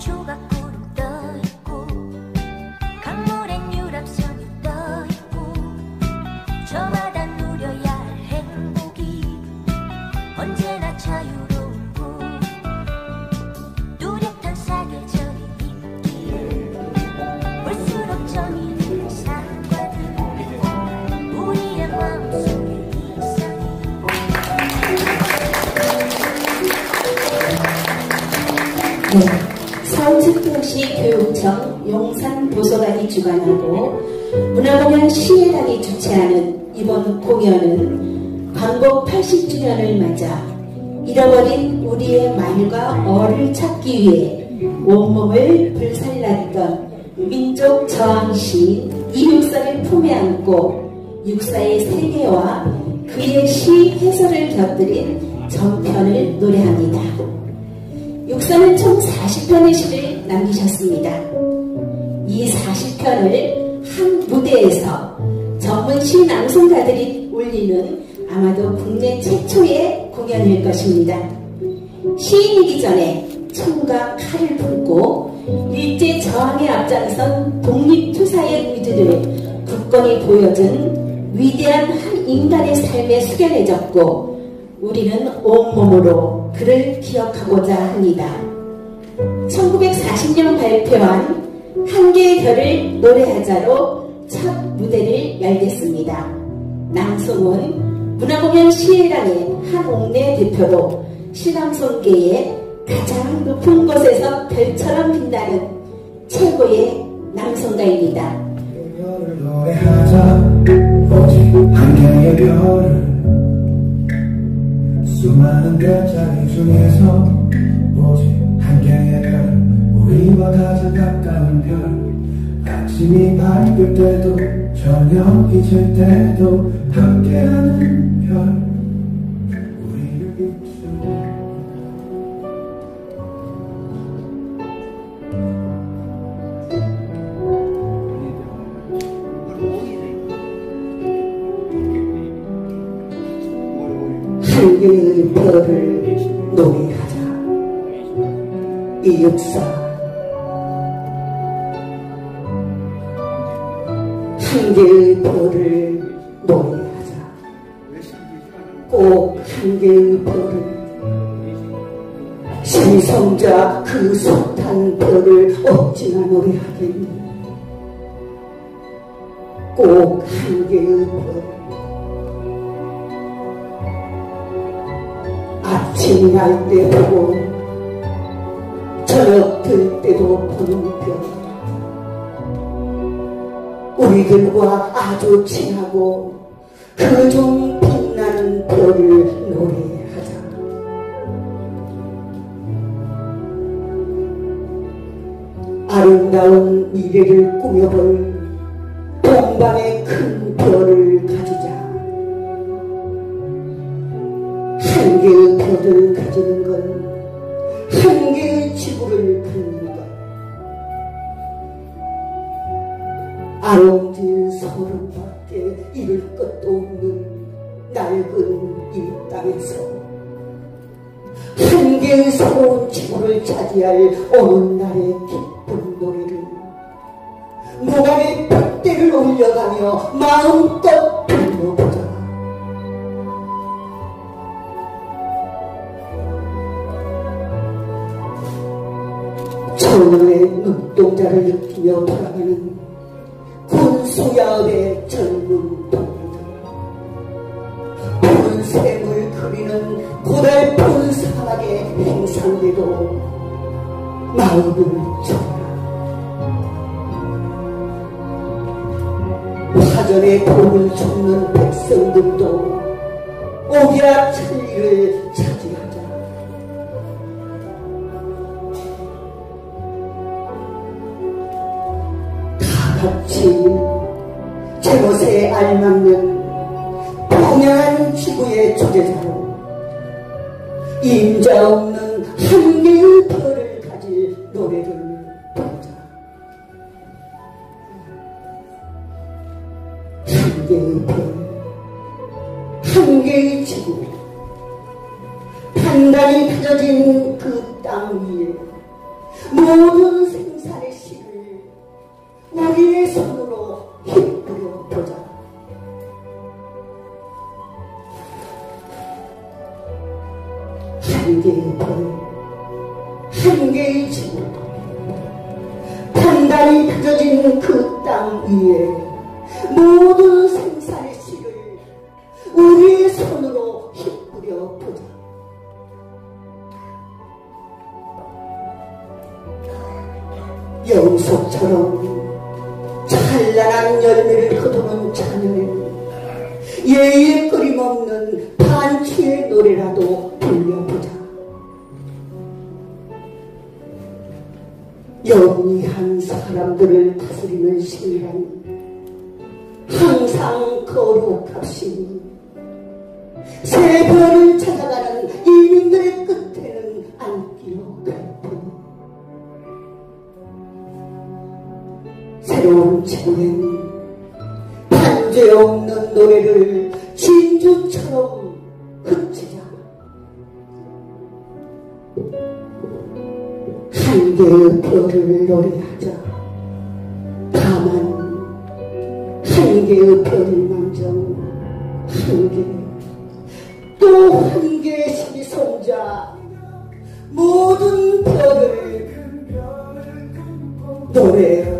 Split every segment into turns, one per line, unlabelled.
조각구름 떠있고 강물엔 유람선이 떠있고 저마다 누려야 할 행복이 언제나 자유로운 곳 뚜렷한 사계절이 있기에 볼수록 정이 드는 산과들 우리의 마음속에 이상이
네, 서울특별시 교육청 용산도서관이 주관하고 문화공연 시혜단이 주최하는 이번 공연은 광복 80주년을 맞아 잃어버린 우리의 말과 어를 찾기 위해 온몸을 불살랐던 민족 저항시 이육사를 품에 안고 육사의 세계와 그의 시 해설을 곁들인 전편을 노래합니다. 육사는 총 40편의 시를 남기셨습니다. 이 40편을 한 무대에서 전문 시 낭송가들이 올리는 아마도 국내 최초의 공연일 것입니다. 시인이기 전에 총과 칼을 품고 일제 저항에 앞장선 독립투사의 의지를 굳건히 보여준 위대한 한 인간의 삶에 숙연해졌고 우리는 온몸으로 그를 기억하고자 합니다. 1940년 발표한 한 개의 별을 노래하자로 첫 무대를 열겠습니다. 낭송은 문화공연 시혜단의 한옥내 대표로 시낭송계의 가장 높은 곳에서 별처럼 빛나는 최고의 낭송가입니다.
별을 노래하자 오직 한 개의 별을 수많은 별자리 중에서 오직 한 개의 별 우리와 가장 가까운 별 아침이 밝을 때도 저녁이 질 때도 함께하는 별 우리를 비추는
한 개의 별을 노래하자. 이육사 한 개의 별을 노래하자. 꼭 한 개의 별을 시성자 그 숱한 별을 어찌나 노래하겠니. 꼭 한 개의 별 아침 날 때 보고 저녁 들 때도 보는 별 우리들과 아주 친하고 그 좀 빛나는 별을 노래하자. 아름다운 미래를 꾸며볼 동방의 큰 별을 가지자. 한 개의 별을 가지는 건 한 개의 지구를 갖는 것. 아름질 서름밖에 이룰 것도 없는 낡은 이 땅에서 한 개의 새로운 지구를 차지할 어느 날의 기쁜 노래를 무관의 벽대를 올려가며 마음껏 불러보자. 천년의 눈동자를 느끼며 돌아가는 군수야업의 젊은 동료들 푸른 샘을 그리는 고달픈 사막의 행상대도 마음을 쳐라. 화전에 돌을 줍는 백성들도 오기라 천리를 차지하자. 같이 제것에 알맞는 평양한 지구의 주제자로 임자 없는 한 개의 별을 가질 노래를 부르자. 한 개의 별, 한 개의 지구, 단단히 펴진 그 땅 위에 모든 생산의 씨를 우리의 손으로 힘부려 보자. 한 개의 별, 한 개의 지구, 단단히 다져진 그 땅 위에 모든 생산의 씨를 우리의 손으로 힘부려 보자. 영속처럼 찬란한 열매를 거두는 자녀는 예의 끊임없는 반추의 노래라도 불려보자. 영리한 사람들을 다스리는 신이란 항상 거룩합시니 새별을 찾아가는 이민들의 끝에는 안 끼어갈 뿐. 새로운 지구엔 반죄 없는 노래를 진주처럼 흩치자. 한 개의 별을 노래하자. 다만 한 개의 별일망정 한 개, 또 한 개의 신이 손자 모든 별을 노래하자.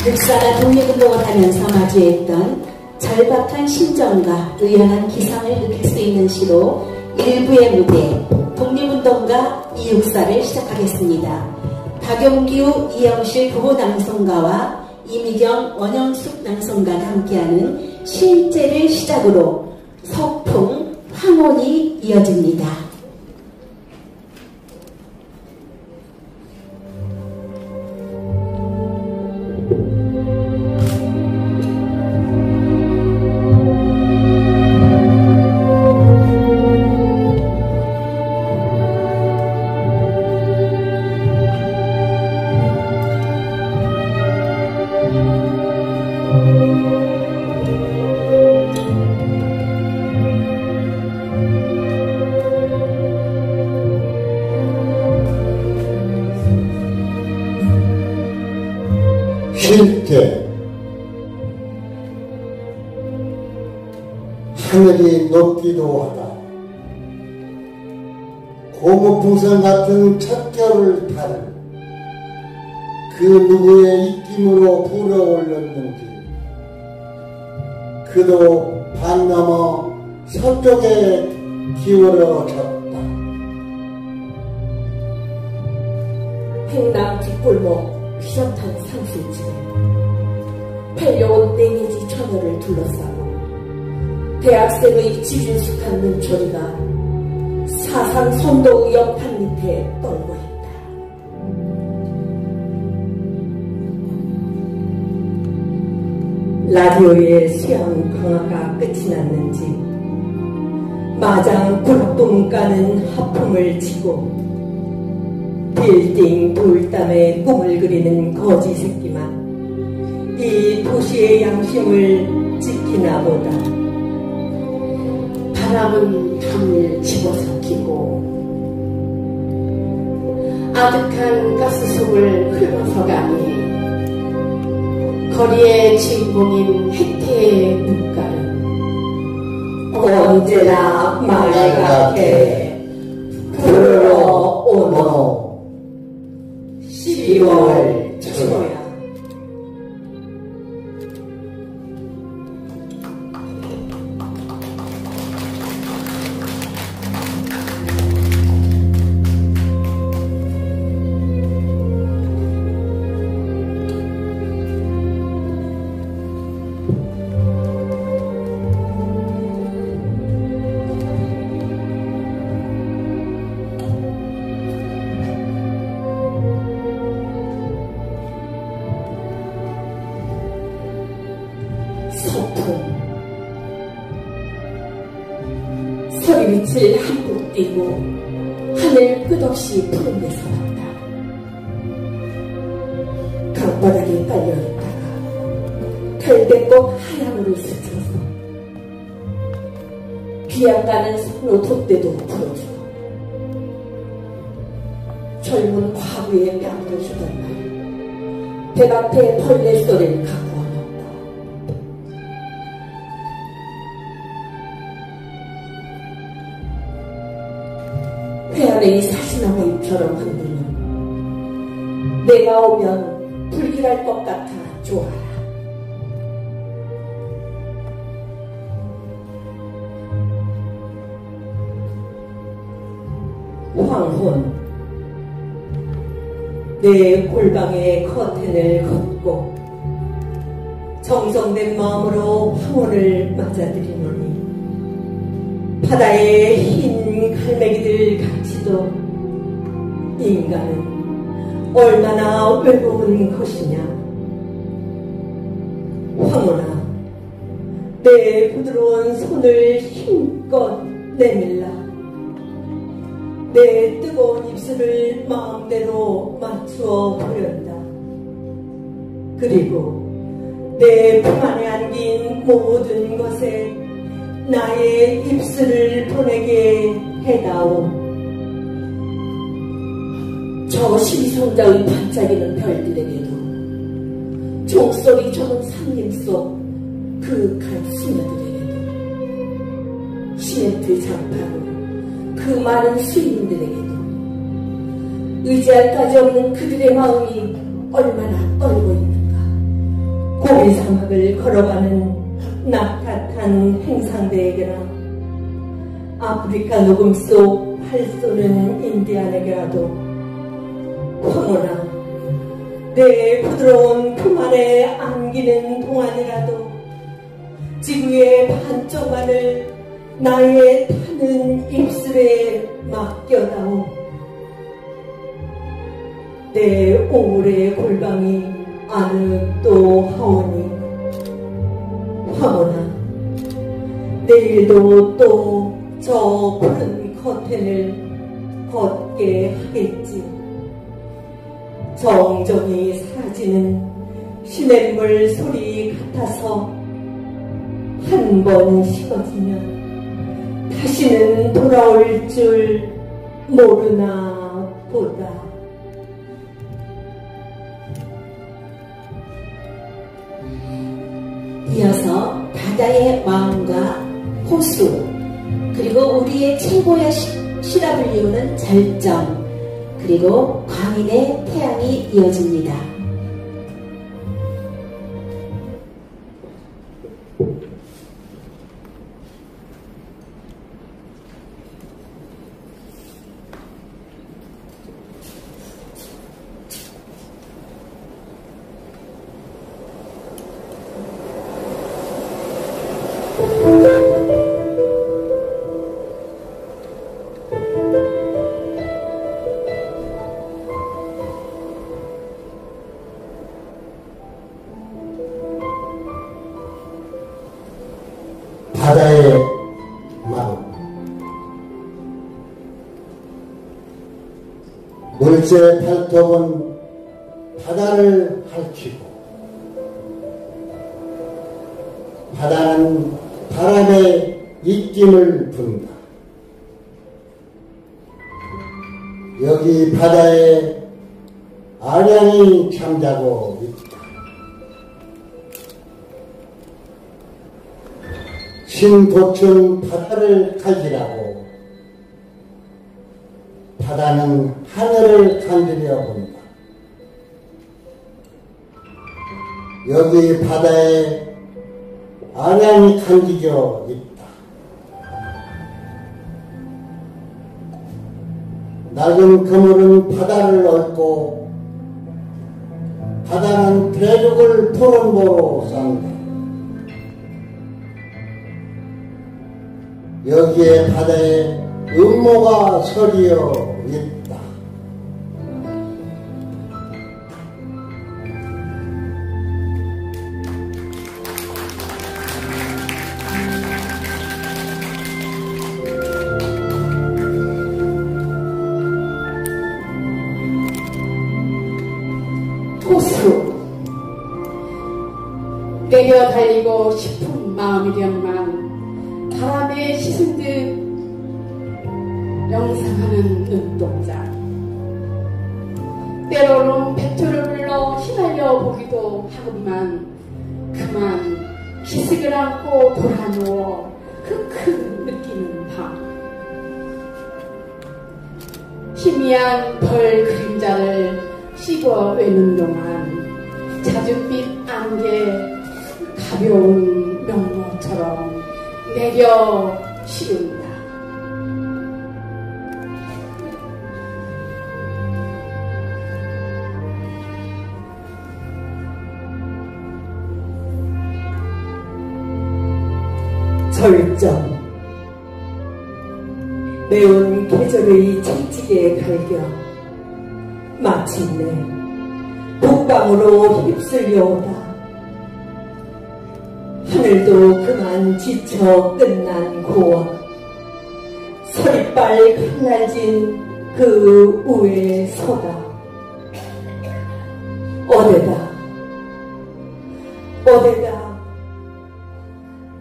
육사가 독립운동을 하면서 마주했던 절박한 심정과 의연한 기상을 느낄 수 있는 시로 일부의 무대 독립운동가 이육사를 시작하겠습니다. 박용규, 이영실 부부 낭송가와 이미경, 원영숙 낭송가가 함께하는 실제를 시작으로 서풍, 황혼이 이어집니다.
쉴 하늘이 높기도 하다. 고무풍선 같은 첫 겨울을 타는 그 누구의 입김으로 불어올렸는지 그도 반 넘어 서쪽에 기울어졌다.
행남 뒷골목 휘젓한 상술집에 팔려온 땡이지 처녀를 둘러싸고 대학생의 지질숙한 눈초리가 사상 선도의 옆판 밑에 떨고 있다. 라디오의 수영 강화가 끝이 났는지 마장 굴뚝 까는 하품을 치고 빌딩 돌담에 꿈을 그리는 거지 새끼만 이 도시의 양심을 지키나 보다.
바람은 밤을 집어삼키고 아득한 가스속을 흘러서 가니 거리의 주인공인 혜태의 눈가는
언제나 맑게 불어오노. 12월 초야. 서리 미칠 한국
뛰고 하늘 끝없이 푸른 데서 왔다. 강바닥에 깔려있다가 별배꽃 하얀으로 스쳐서 비약가는 손으로 돛대도 풀어주고 젊은 과부의 뺨을 주던 날 배 앞에 벌레 소리를 갖고 왔다. 회안의 사시나무 잎처럼 흔드는 내가 오면 불길할 것 같아 좋아라. 황혼 내 골방에 커튼을 걷고 정성된 마음으로 황혼을 맞아들이노니 바다의 흰 갈매기들 같이도 인간은 얼마나 외로운 것이냐. 황혼아, 내 부드러운 손을 힘껏 내밀라. 내 뜨거운 입술을 마음대로 맞추어 보련다. 그리고 내 품 안에 안긴 모든 것에 나의 입술을 보내게 해다오. 저 시성자의 반짝이는 별들에게도 종소리 저는 상림 속 그윽한 수녀들에게도 시멘트 장판으로 그 많은 수인들에게도 의지할 까지 없는 그들의 마음이 얼마나 떨고 있는가. 고비 사막을 걸어가는 낙타탄 행상대에게나 아프리카 녹음 속 활 쏘는 인디안에게라도 황혼아, 내 부드러운 품 안에 안기는 동안이라도 지구의 반쪽만을 나의 타는 입술에 맡겨다오. 내 오울의 골방이 아늑도 하오니 황혼아, 내일도 또 저 푸른 커튼을 걷게 하겠지. 정적이 사라지는 시냇물 소리 같아서 한 번 식어지면 다시는 돌아올 줄 모르나 보다. 이어서 바다의 마음과 호수, 그리고 우리의 최고의 시라 불리우는 절정, 그리고 광인의 태양이 이어집니다.
바다의 마음. 물새 팔톱은 바다를 핥히고 바다는 바람에 입김을 분다. 여기 바다에 아량이 잠자고 있다. 신도춘 바다를 가지라고 바다는 하늘을 간지려 본다. 여기 바다에 아량이 간지겨 있다. 낡은 그물은 바다를 얽고 바다는 대륙을 푸른보로 산다. 여기에 바다에 음모가 서리어 있다.
곳으로 내려달리고 싶은 마음이련만 바람에 씻은 듯 영상하는 눈동자, 때로는 백조를 불러 휘날려 보기도 하건만 그만 기색을 안고 돌아누워 큰 느끼는 밤, 희미한 벌 그림자를 씹어외는 동안 잦은빛 안개 가벼운 명모처럼 내려 시운다.
절정, 매운 계절의 채찍에 갈겨 마침내 북방으로 휩쓸려오다. 하늘도 그만 지쳐 끝난 고원, 서리빨 갈라진 그 우에 서다. 어디다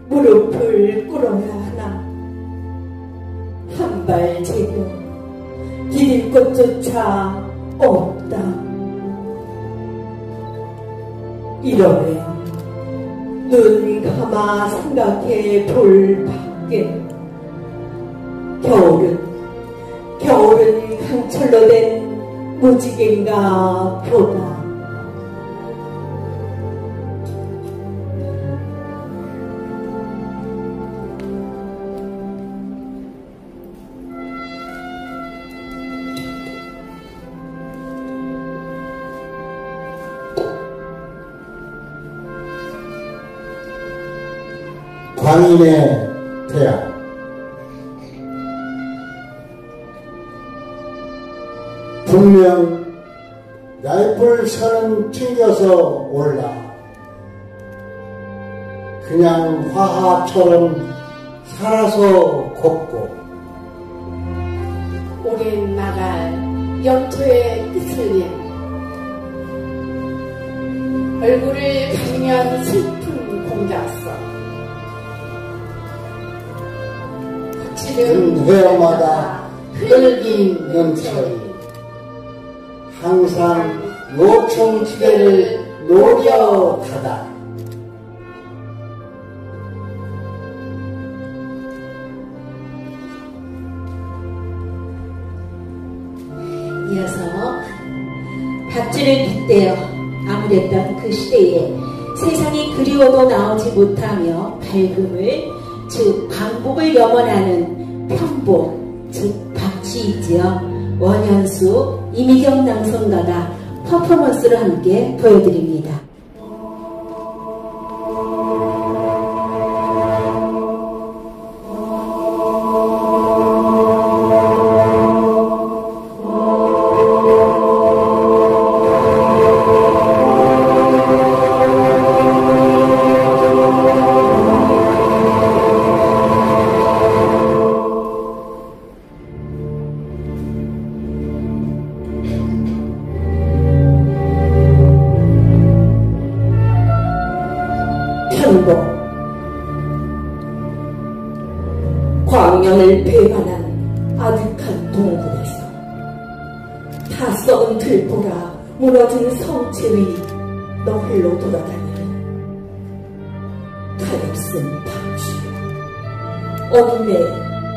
무릎을 꿇어야 하나. 한 발 제겨 디딜 것조차 없다. 이러면 눈 감아 생각해 볼 밖에 겨울은 강철로 된 무지개인가 보다.
광인의 태양. 분명 얇을 선은 튕겨서 올라 그냥 화합처럼 살아서 걷고
오랜 나갈 영토의 끝을 낸 얼굴을 가리면 슬픈 공자서 거칠은
헤어마다 흙인 연철이 항상 요청지대를 노려가다.
이어서 밧줄을 빗대어 아무랬던 그 시대에 세상이 그리워도 나오지 못하며 밝음을 즉 방복을 염원하는 편복 즉 박쥐이지요. 원현수 이미경 낭송가가 퍼포먼스를 함께 보여드립니다.
광년을 배반한 아득한 동굴에서 다 썩은 들보라 무너진 성체의 너흘로 돌아다니는 가엾은 박쥐 어둠의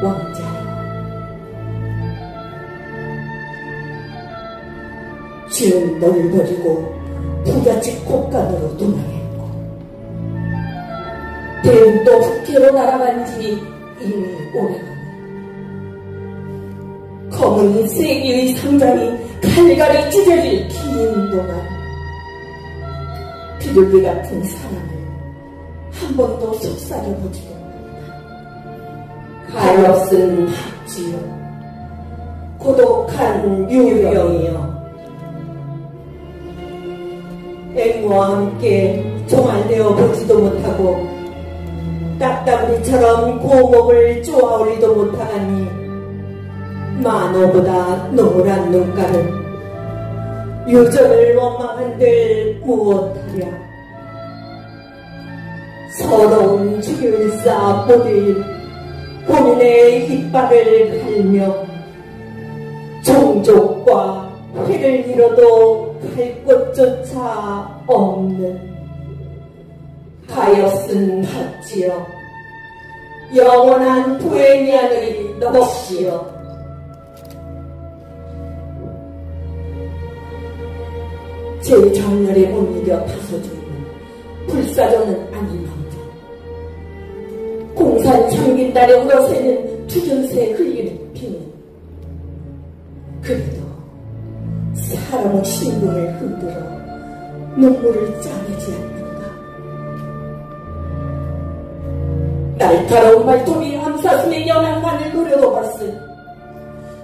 왕자여, 쥐는 너를 버리고 부잣집 곳간으로 도망했고 대운도 흑해로 날아간 지 이미 오래간다. 검은 세기의 상장이 갈갈이 찢어질 긴 동안 비둘기 같은 사람을 한 번도 속삭여보지도 못한다. 가엾은 박쥐여, 고독한 유병이여, 앵무와 함께 종알 내어보지도 못하고 딱따구리처럼 고목을 쪼아올리도 못하니 만호보다 노란 눈가를 유전을 원망한들 무엇하랴. 서러운 주일사 모두인 본인의 이빨을 갈며 종족과 회를 잃어도 갈 곳조차 없는 하여쓴 박지여 영원한 보헤미안의 넋이여. 제 장렬에 못 이겨 다소주는 불사조는 아니마도 공산 상긴달에 울어새는 주전새 흘리는 비는 그래도 사람의 신분을 흔들어 눈물을 짜내지 않는가. 날카로운 말톱이 암사슴의 연한만을 노려보았으니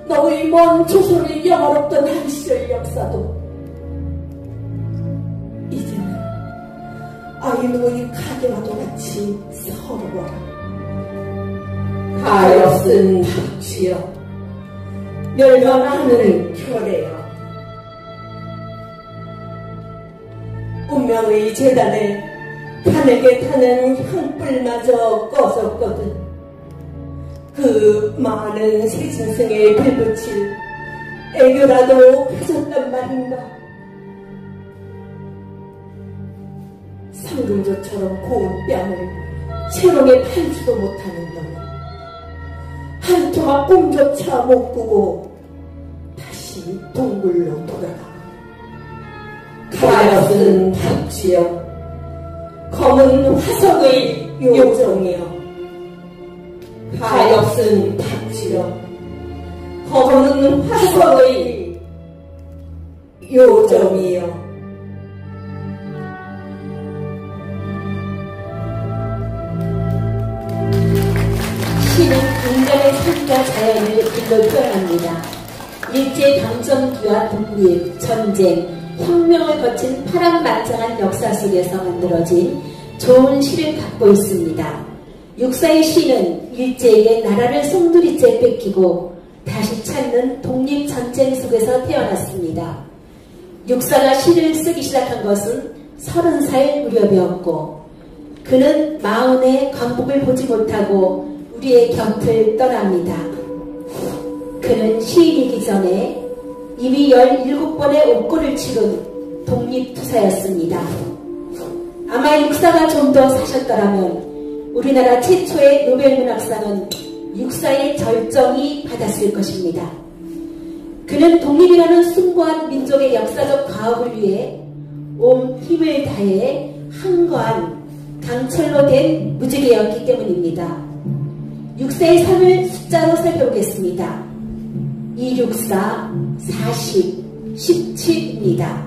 너의 먼 조선의 영화롭던 한 시절 역사도 이제는 아이누의 가게와도 같이 서러워라. 하여쓴 박쥐여 멸망하는 결애여 운명의 재단에 하늘게 타는 향불마저 꺼졌거든. 그 많은 새짐승에 불붙일 애교라도 가졌단 말인가. 상금조처럼 고운 뺨을 채롱에 팔지도 못하는 너는 한 토막 꿈조차 못 꾸고 다시 동굴로 돌아가. 하여쓴 박쥐여 검은 화석의 요정이여 하여쓴 박쥐여 검은 화석의 요정이여. 시는 인간의 삶과 자연을 글로 표현합니다. 일제강점기와 독립, 전쟁, 혁명을 거친 파란만장한 역사 속에서 만들어진 좋은 시를 갖고 있습니다. 육사의 시는 일제에게 나라를 송두리째 뺏기고 다시 찾는 독립전쟁 속에서 태어났습니다. 육사가 시를 쓰기 시작한 것은 30살 무렵이었고 그는 마흔의 광복을 보지 못하고 우리의 곁을 떠납니다. 그는 시인이기 전에 이미 17번의 옥고를 치른 독립투사였습니다. 아마 육사가 좀 더 사셨더라면 우리나라 최초의 노벨문학상은 육사의 절정이 받았을 것입니다. 그는 독립이라는 숭고한 민족의 역사적 과업을 위해 온 힘을 다해 한거한 강철로 된 무지개였기 때문입니다. 육사의 삶을 숫자로 살펴보겠습니다. 264, 40, 17입니다.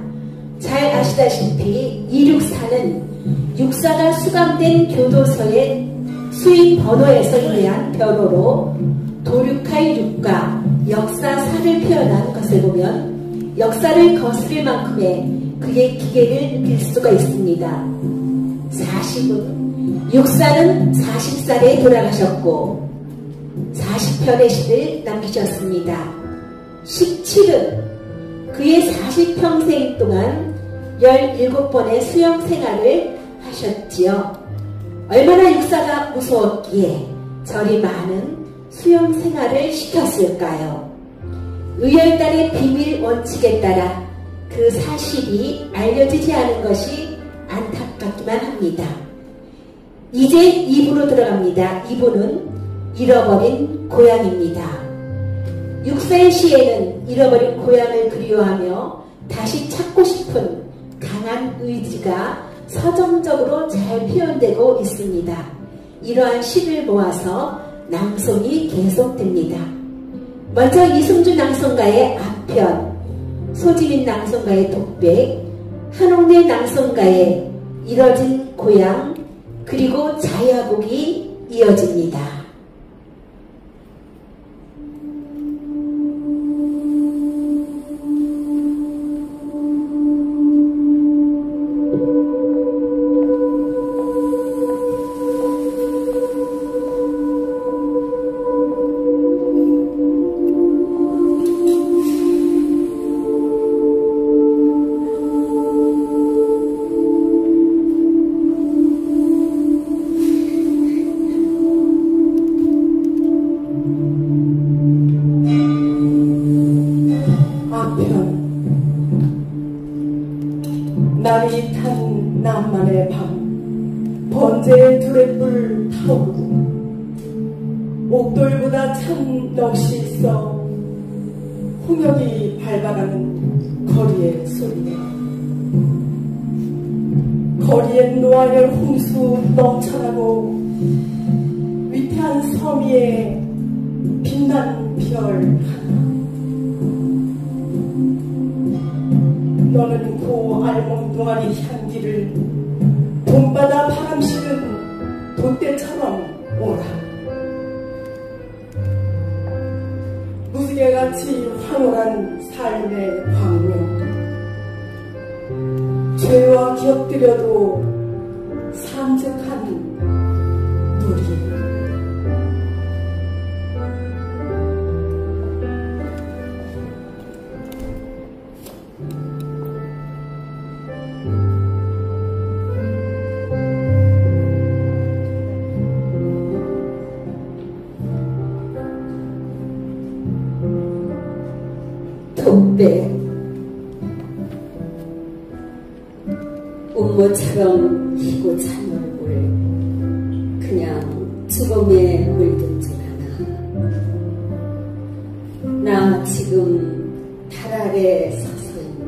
잘 아시다시피 264는 육사가 수감된 교도소의 수임 번호에서 인해한 변호로 도륙할 육과 역사사를 표현한 것을 보면 역사를 거스를 만큼의 그의 기계를 느낄 수가 있습니다. 40은 육사는 40살에 돌아가셨고 40편의 시를 남기셨습니다. 17은 그의 40평생 동안 17번의 수영 생활을 하셨지요. 얼마나 육사가 무서웠기에 저리 많은 수영 생활을 시켰을까요? 의열단의 비밀 원칙에 따라 그 사실이 알려지지 않은 것이 안타깝기만 합니다. 이제 2부로 들어갑니다. 2부는 잃어버린 고향입니다. 육사의 시에는 잃어버린 고향을 그리워하며 다시 찾고 싶은 강한 의지가 서정적으로 잘 표현되고 있습니다. 이러한 시를 모아서 낭송이 계속됩니다. 먼저 이승주 낭송가의 앞편, 소지민 낭송가의 독백, 한옥래 낭송가의 잃어진 고향, 그리고 자야곡이 이어집니다. 나릿한 낭만의 밤 번제의 두레불 타오르고 옥돌보다 참 넋이 있어 홍역이 밟아가는 거리의 소리에 거리엔 노아의 홍수 넘쳐나고 위태한 섬 위에 빛난 별 하나 너는 고 알몸동아리 향기를 봄바다 바람 실은 돛대처럼 오라 무지개같이 황홀한 삶의 광명 죄와 기억들여도 산적한 누리
돛배 운모처럼 희고 찬 얼굴 그냥 죽음에 물든 줄 아나 나 지금 달 아래 서서 있네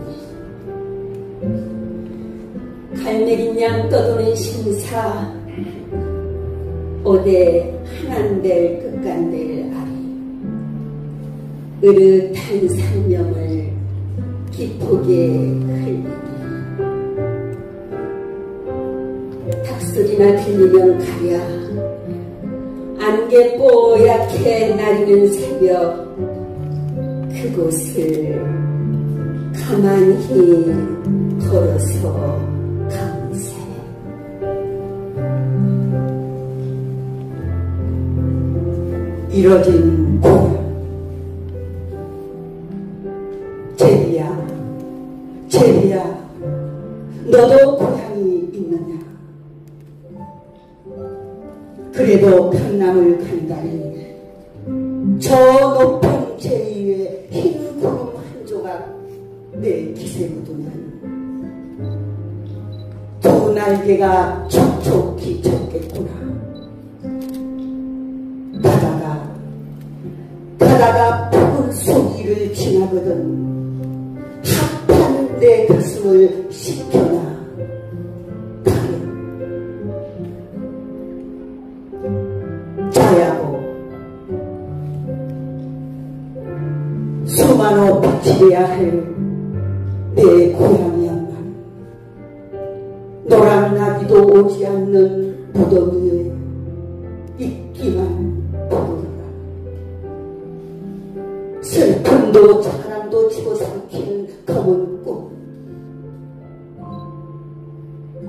갈매긴 양 떠도는 심사 오대 하난될 끝간될 아리 으릇한 상명을 기쁘게 흘리니 닭소리나 들리면 가랴 안개 뽀얗게 나리는 새벽 그곳을 가만히 걸어서 감세
이뤄진 고향 제비야 제비야 너도 고향이 있느냐 그래도 편남을 간다니 저 높은 제위에 흰 구름 한 조각 내 기세 묻으면 두 날개가 촉촉히 쳤겠구나 바다가 푸른 소리를 지나거든 합한 내 가슴을 식혀나 자야고 수많어 비치려야 할 내 고향이야만 노란 나비도 오지 않는 무더위에 있기만 부르라 슬픔도 사랑도 집어삼키는 검은 꿈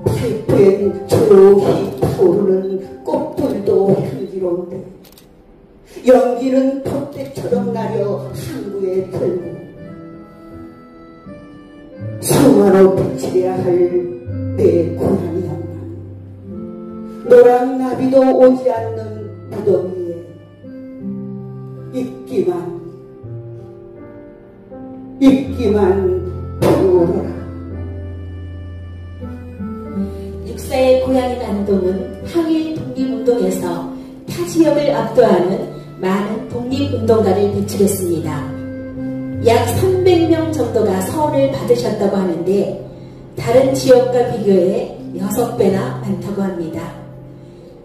파이프엔 조용히 타오르는 꽃들도 향기로운데 연기는 돛대처럼 나려 항구에 들고 수많아 비치려야 할 내 고향이야만 노란 나비도 오지 않는 무더위에 있기만 부르라.
육사의 고향인 안동은 항일 독립운동에서 타 지역을 압도하는 많은 독립운동가를 배출했습니다. 약 300명 정도가 서원을 받으셨다고 하는데 다른 지역과 비교해 6배나 많다고 합니다.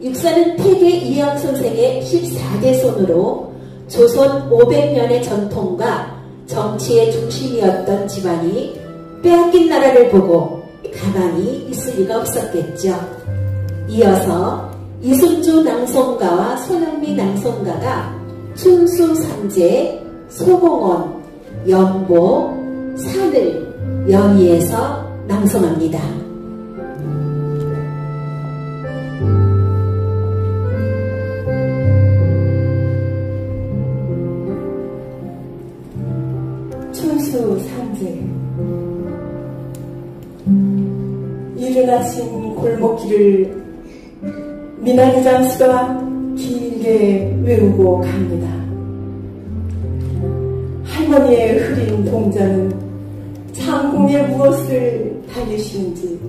육사는 태계 이영 선생의 14대 손으로 조선 500년의 전통과 정치의 중심이었던 집안이 빼앗긴 나라를 보고 가만히 있을 리가 없었겠죠. 이어서 이순주 낭송가와 손흥미 낭송가가 춘수 삼재, 소공원, 연보, 산을 연희에서 낭송합니다.
춘수 삼재 이른하신 골목길을 미나리 장수가 길게 외우고 갑니다. 할머니의 흐린 동자는 항공에 무엇을 달리시는지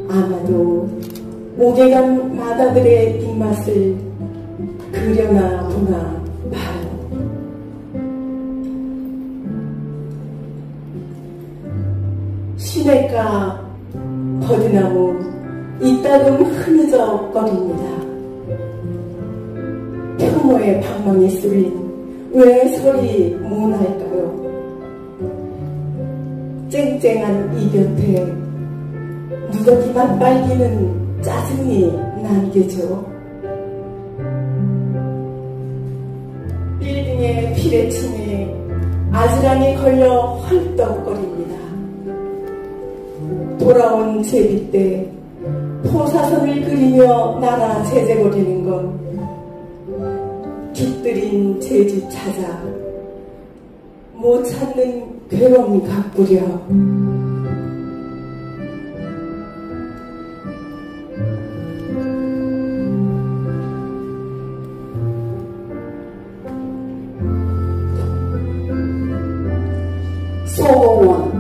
아마도 오개간 마다들의 입맛을 그려나 보나 봐요. 시냇가 버드나무 이따금 흐느적거립니다. 표모의 방망이 소린 왜 소리 못 날까요? 쨍쨍한 이 곁에 누더기만 빨기는 짜증이 남게죠. 빌딩의 피레침에 아지랑이 걸려 헐떡거립니다. 돌아온 제비 때 포사선을 그리며 날아 제재거리는 건 깃들인 제 집 찾아 못 찾는 괴로움 같구려.
소공원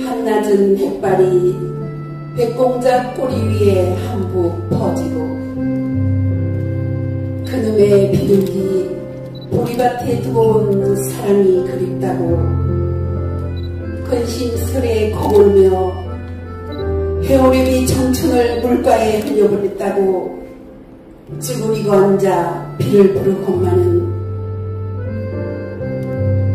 한낮은 햇발이 백공작 꼬리 위에 한북 퍼지고 그놈의 비둘기 보리밭에 두고 온 사랑이 그립다고 근심스레 거울며 회오림이 청춘을 물가에 흘려버렸다고 쭈그리고 앉아 비를 부르고만은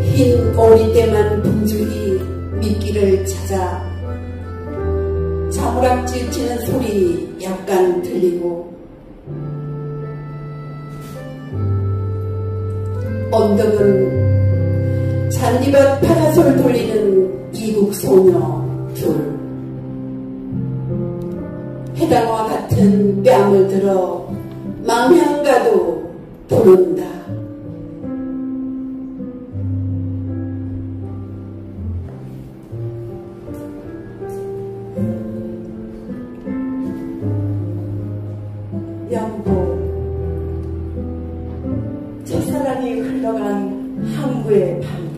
흰 오리떼만 분주히 미끼를 찾아 자무락질 치는 소리 약간 들리고 언덕은 잔디밭 파라솔 돌리는 이국 소녀 둘 해당화 같은 뺨을 들어 망향가도 부른다.
양보 첫사랑이 흘러간 항구의 밤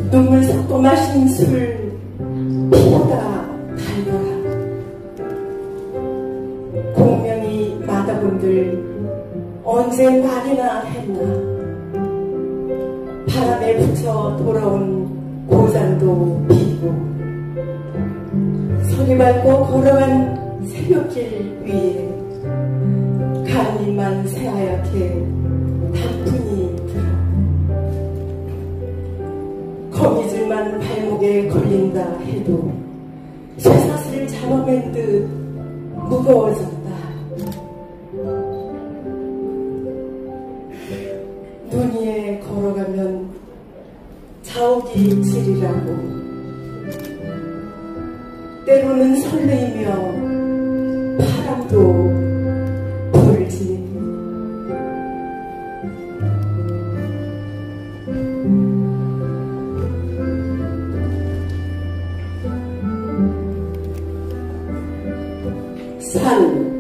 눈물 섞고 마신 술 피보다 달더라. 공명이 마다분들 언제 말이나 했나. 바람에 붙여 돌아온 고장도 비고 소리 밟고 걸어간 새벽길 위에 간잎만 새하얗게 단풍이 들어 거미줄만 발목에 걸린다 해도 쇠사슬을 잡아맨 듯 무거워졌다. 눈 위에 걸어가면 자욱이 지리라고 때로는 설레이며 바람도 불지.
산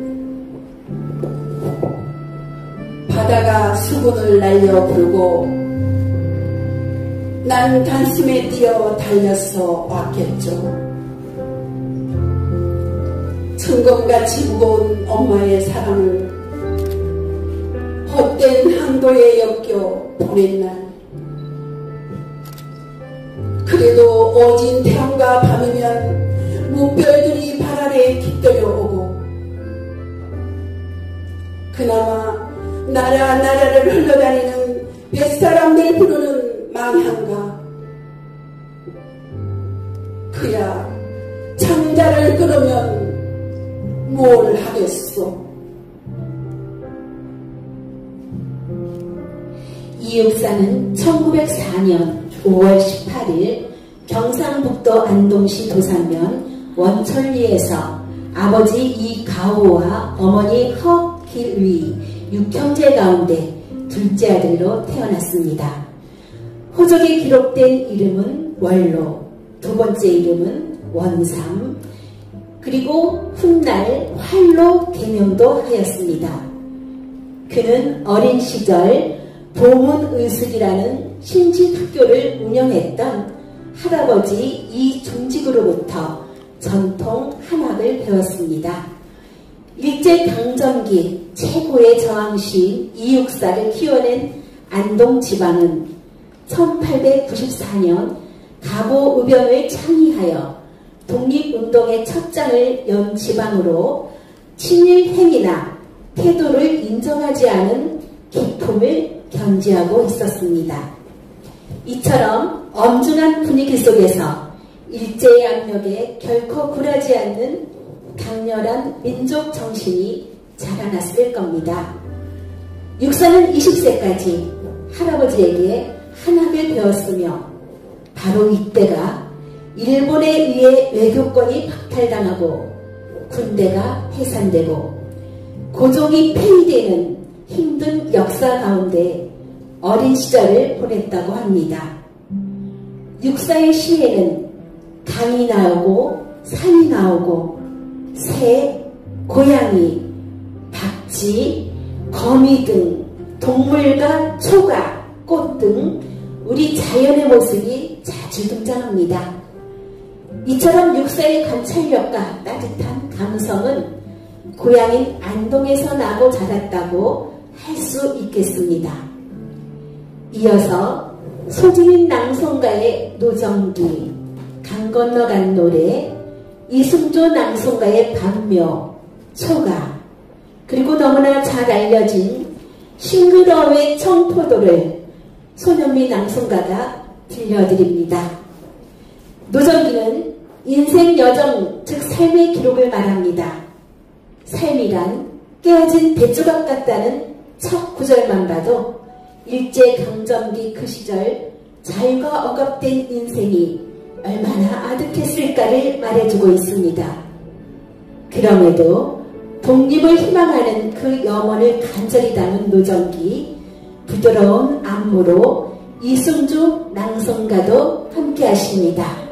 바다가 수군을 날려 부르고 난 단숨에 뛰어 달려서 왔겠죠. 천검같이 무거운 엄마의 사랑을 헛된 항도에 엮여 보낸 날 그래도 어진 태양과 밤이면 무별들이 발 아래 깃들여 오고 그나마 나라를 흘러다니는 뱃사람들 부르는 망향가 그야 창자를 끊으면 뭘 하겠소.
이육사는 1904년 5월 18일 경상북도 안동시 도산면 원천리에서 아버지 이가호와 어머니 허길위 6형제 가운데 둘째 아들로 태어났습니다. 호적에 기록된 이름은 원로, 두 번째 이름은 원삼, 그리고 훗날 활로 개명도 하였습니다. 그는 어린 시절 보문의숙이라는 신진학교를 운영했던 할아버지 이중직으로부터 전통 한학을 배웠습니다. 일제강점기 최고의 저항시인 이육사를 키워낸 안동지방은 1894년 갑오의병을 창의하여 독립운동의 첫 장을 연 지방으로 친일행위나 태도를 인정하지 않은 기품을 견지하고 있었습니다. 이처럼 엄중한 분위기 속에서 일제의 압력에 결코 굴하지 않는 강렬한 민족 정신이 자라났을 겁니다. 육사는 20세까지 할아버지에게 한학을 배웠으며 바로 이때가 일본에 의해 외교권이 박탈당하고 군대가 해산되고 고종이 폐위되는 힘든 역사 가운데 어린 시절을 보냈다고 합니다. 육사의 시에는 강이 나오고 산이 나오고 새, 고양이, 박쥐, 거미 등 동물과 초가, 꽃 등 우리 자연의 모습이 자주 등장합니다. 이처럼 육사의 관찰력과 따뜻한 감성은 고향인 안동에서 나고 자랐다고 할 수 있겠습니다. 이어서 소주인 낭송가의 노정기, 강 건너간 노래, 이승조 낭송가의 반묘, 초가, 그리고 너무나 잘 알려진 싱그러움의 청포도를 손현미 낭송가가 들려드립니다. 노정기는 인생 여정, 즉 삶의 기록을 말합니다. 삶이란 깨어진 대조각 같다는 첫 구절만 봐도 일제강점기 그 시절 자유가 억압된 인생이 얼마나 아득했을까를 말해주고 있습니다. 그럼에도 독립을 희망하는 그 염원을 간절히 담은 노정기, 부드러운 안무로 이승주 낭송가도 함께 하십니다.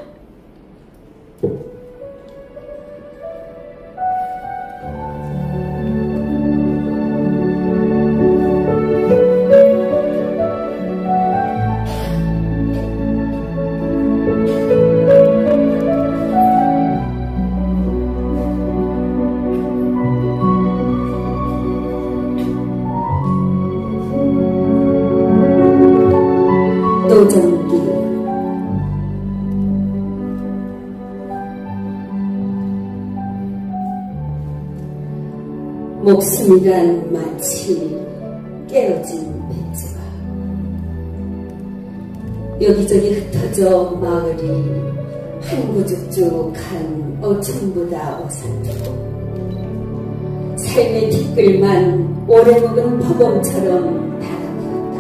노정기 목숨이란 마치 깨어진 배지가 여기저기 흩어져 마을이 한구죽죽한 어촌보다 어산되고 삶의 티끌만 오래 먹은 퍼범처럼 달아들었다.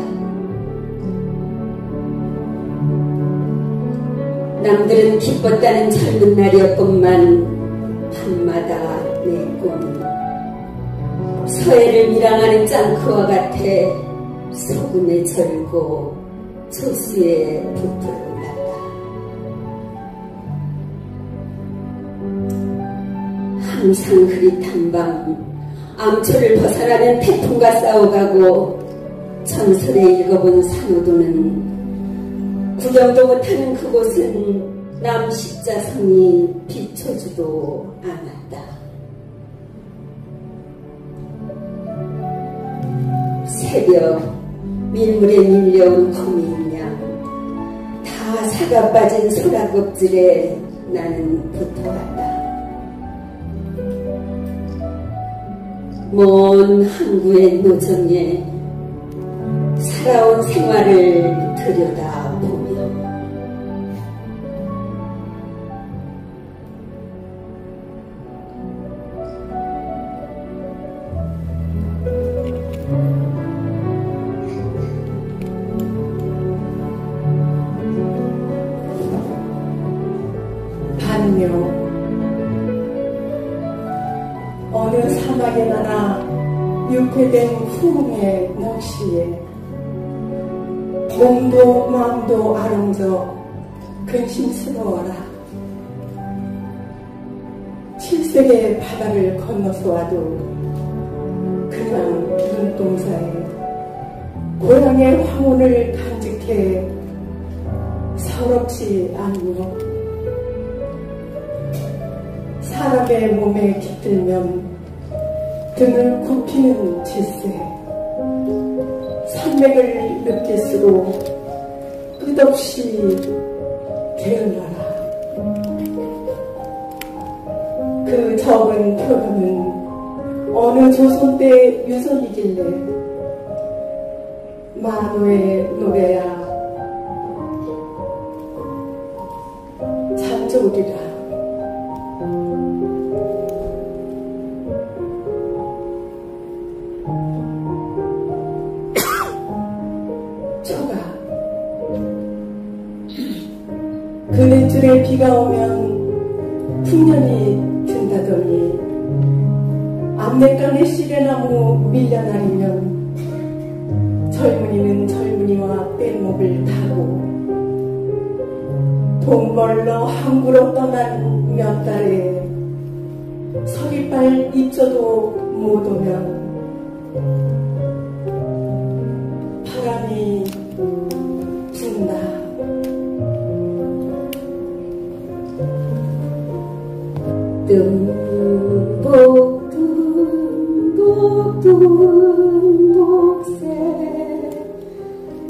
남들은 기뻤다는 젊은 날이었건만 밤마다 내 꿈은 서해를 밀항하는 짱크와 같아 소금에 절고 조수에 부풀어 올랐다. 항상 흐릿한 밤 암초를 벗어나는 태풍과 싸워가고 전설에 읽어본 산호도는 구경도 못하는 그곳은 남십자성이 비춰주도 않았다. 새벽 밀물에 밀려온 거미인양 다 사가 빠진 소라 껍질에 나는 붙어갔다. 먼 항구의 노정에 살아온 생활을 들여다보며
어느 사막에 나나 육회된 후궁의 넋이에 몸도 마음도 아롱져 근심스러워라. 칠색의 바다를 건너서 와도 그냥 눈동자에 고향의 아무렇지 않으며 사람의 몸에 깃들면 등을 굽히는 질세, 산맥을 느낄수록 끝없이 게을러라. 그 적은 표현은 어느 조선 때 유선이길래 만호의 노래야 잠조리라. 그네줄에 비가 오면 풍년이 든다더니 앞내간에 시래나무 밀려나리면 젊은이는 젊은이와 뗏목을 타고 돈 벌러 항구로 떠난 몇 달에 서리빨 입저도 못 오면 바람이 분다.
듬복 듬복 듬복새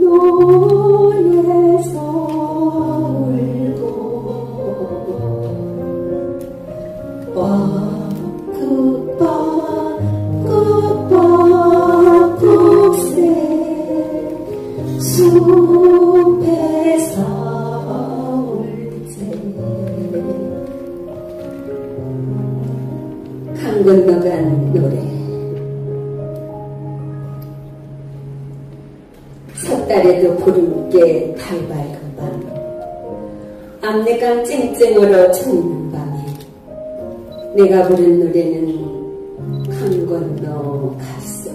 노래서 울고 뻐꾸뻐꾸새 숲에서 강 건너간 노래. 섣달에도 구름께 달 밝은 밤, 앞내강 쨍쨍으로 쳐있는 밤에 내가 부른 노래는 강 건너 갔어.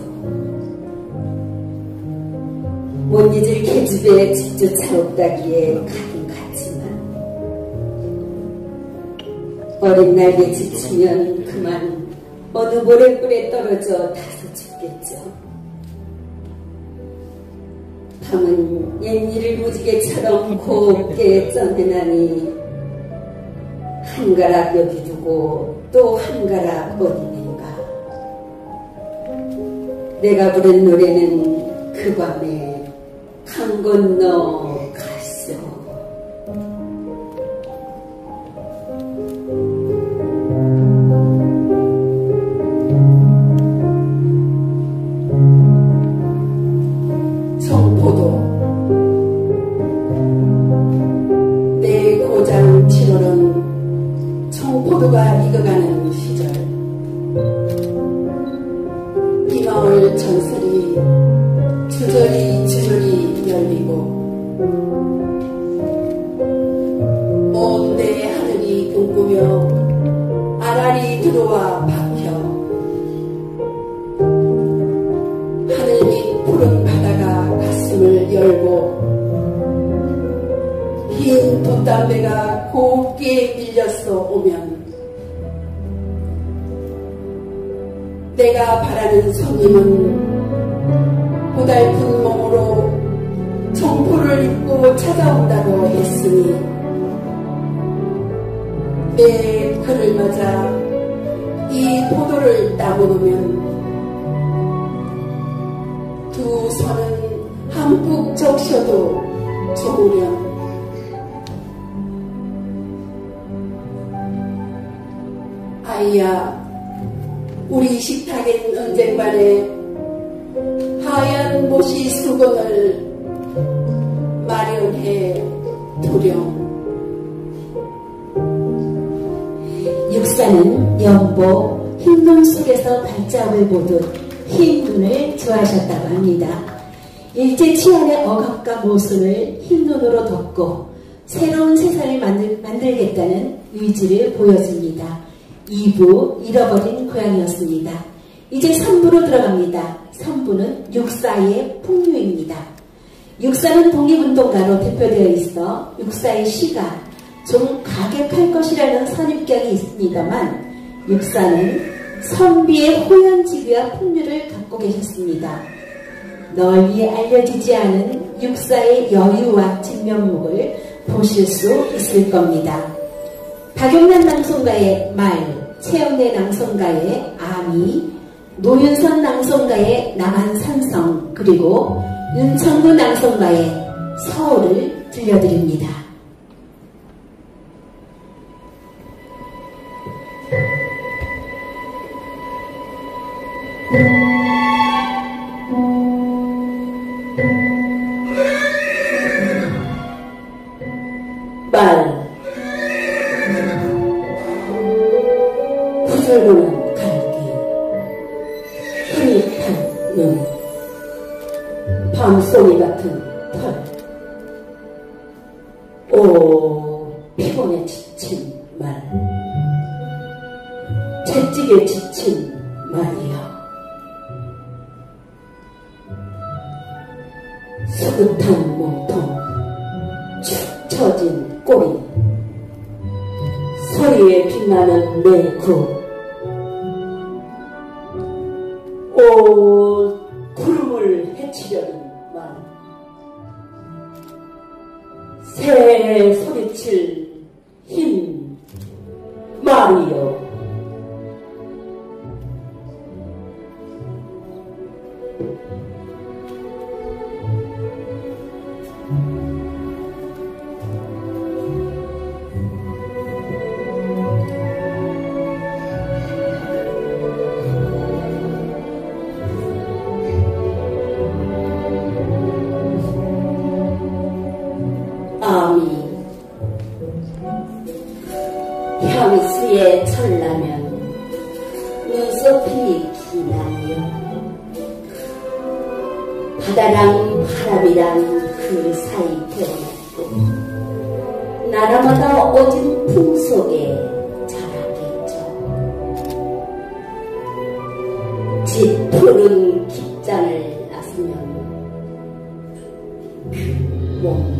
못 잊을 계집에 집조차 없다기에 가긴 갔지만 어린 날개 지치면 그만 어느 모래불에 떨어져 타서 죽겠죠. 밤은 옛일을 무지개처럼 곱게 쪄내나니 한 가락 여기 두고 또 한 가락 어디인가. 내가 부른 노래는 그 밤에 강 건너 갔어.
내 고장 7월은 청포도가 익어가는 시절, 이 마을 전설이 주저리 열리고 온 내 하늘이 꿈꾸며 아랄이 들어와 박혀 하늘 밑 푸른 바다가 가슴을 열고 흰 돛담배가 곱게 밀려서 오면 내가 바라는 손님은 고달픈 몸으로 청포를 입고 찾아온다고 했으니 내 그를 맞아 이 포도를 따먹으면 두 손은 한푹 적셔도 좋으련 아이야, 우리 식탁엔 언젠간에 하얀 모시 수건을 마련해 두렴.
육사는 연보 흰눈 속에서 발자국을 보듯 흰 눈을 좋아하셨다고 합니다. 일제 치안의 억압과 모순을 흰 눈으로 덮고 새로운 세상을 만들겠다는 의지를 보여줍니다. 2부 잃어버린 고향이었습니다. 이제 3부로 들어갑니다. 3부는 육사의 풍류입니다. 육사는 독립운동가로 대표되어 있어 육사의 시가 좀 가격할 것이라는 선입견이 있습니다만 육사는 선비의 호연지기와 풍류를 갖고 계셨습니다. 널리 알려지지 않은 육사의 여유와 진면목을 보실 수 있을 겁니다. 박용란 낭송가의 말, 최영래 낭송가의 아미, 노윤선 낭송가의 남한산성, 그리고 윤천구 낭송가의 서울을 들려드립니다.
말 후줄근한 갈기 흐릿한 눈 밤송이 같은 털 오 피곤에 지친 말 채찍에 지친 말이여 수긋한 몸통 축 처진 꼬리 소리에 빛나는 매구 오 구름을 헤치려는 말 새 소리칠 힘 말이여 아미 향수에 철라면 눈썹이 기나요 바다랑 바람이랑 그 사이 태어났고 나라마다 오진 풍속에 자라겠죠 짙푸른 깃장을 나서면 그 몸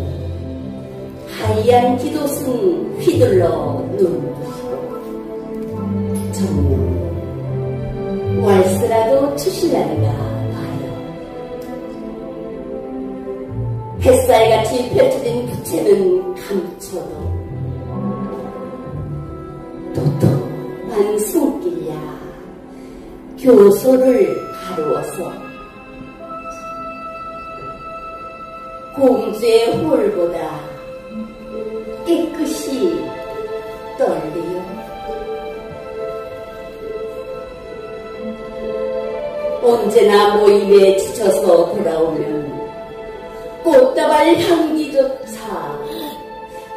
하얀 기도승 휘둘러 눈부시고 정녕 왈스라도 추실라는가 봐요. 햇살같이 펼쳐진 부채는 감춰도 도톰한 손길야 교소를 가루어서 공주의 홀보다 깨끗이 떨리요. 언제나 모임에 지쳐서 돌아오면 꽃다발 향기조차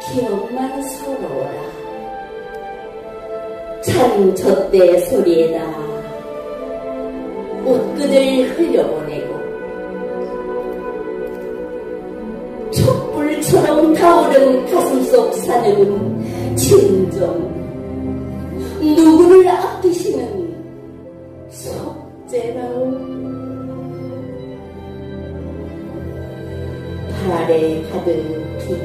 기억만 서러워라. 찬 젖대 소리에다 옷끝을 흘려보내고 촛불처럼 타오른 가슴속 사는 진정 누구를 아끼시는 속죄라오. 발 아래 가득히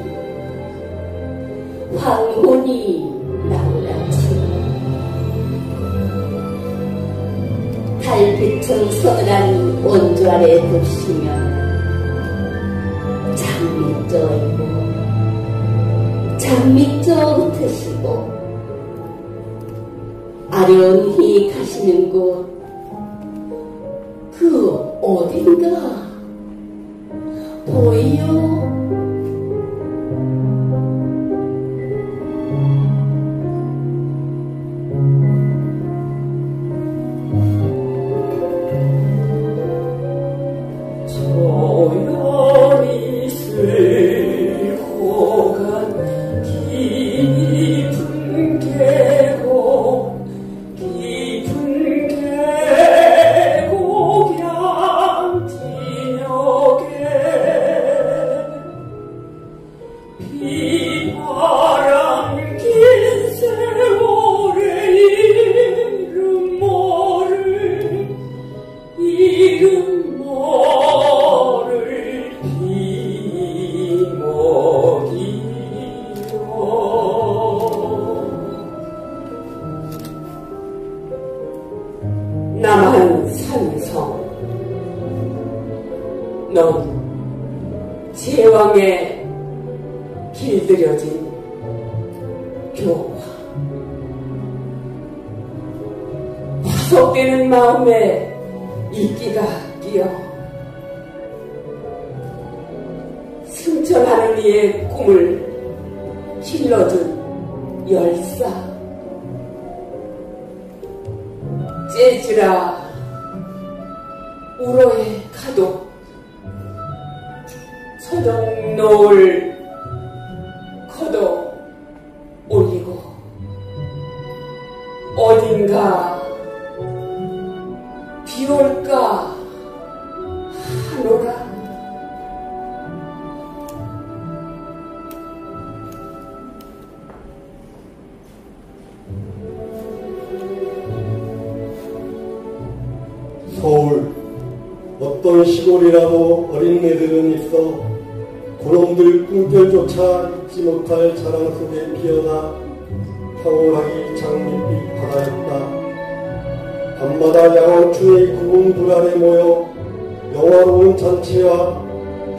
황혼이 나오라치 달빛은 서늘한 원조 아래 드시면 장미조 흩으시고 아련히 가시는 곳 그 어딘가 보이요. 남한산성 넌 제왕의
길들여진 교화. 화석되는 마음에 이끼가 끼어 승천하는 이의 꿈을 길러준 열사. 재즈라 우러의 가도 서정 노을 걷어 올리고 어딘가 비올까 하노라.
서울 어떤 시골이라도 어린애들은 있어 그놈들 꿈결조차 잊지 못할 자랑 속에 피어나 황홀하기 장밋빛 바다였다. 밤마다 야광충의 구분 불안에 모여 영화로운 잔치와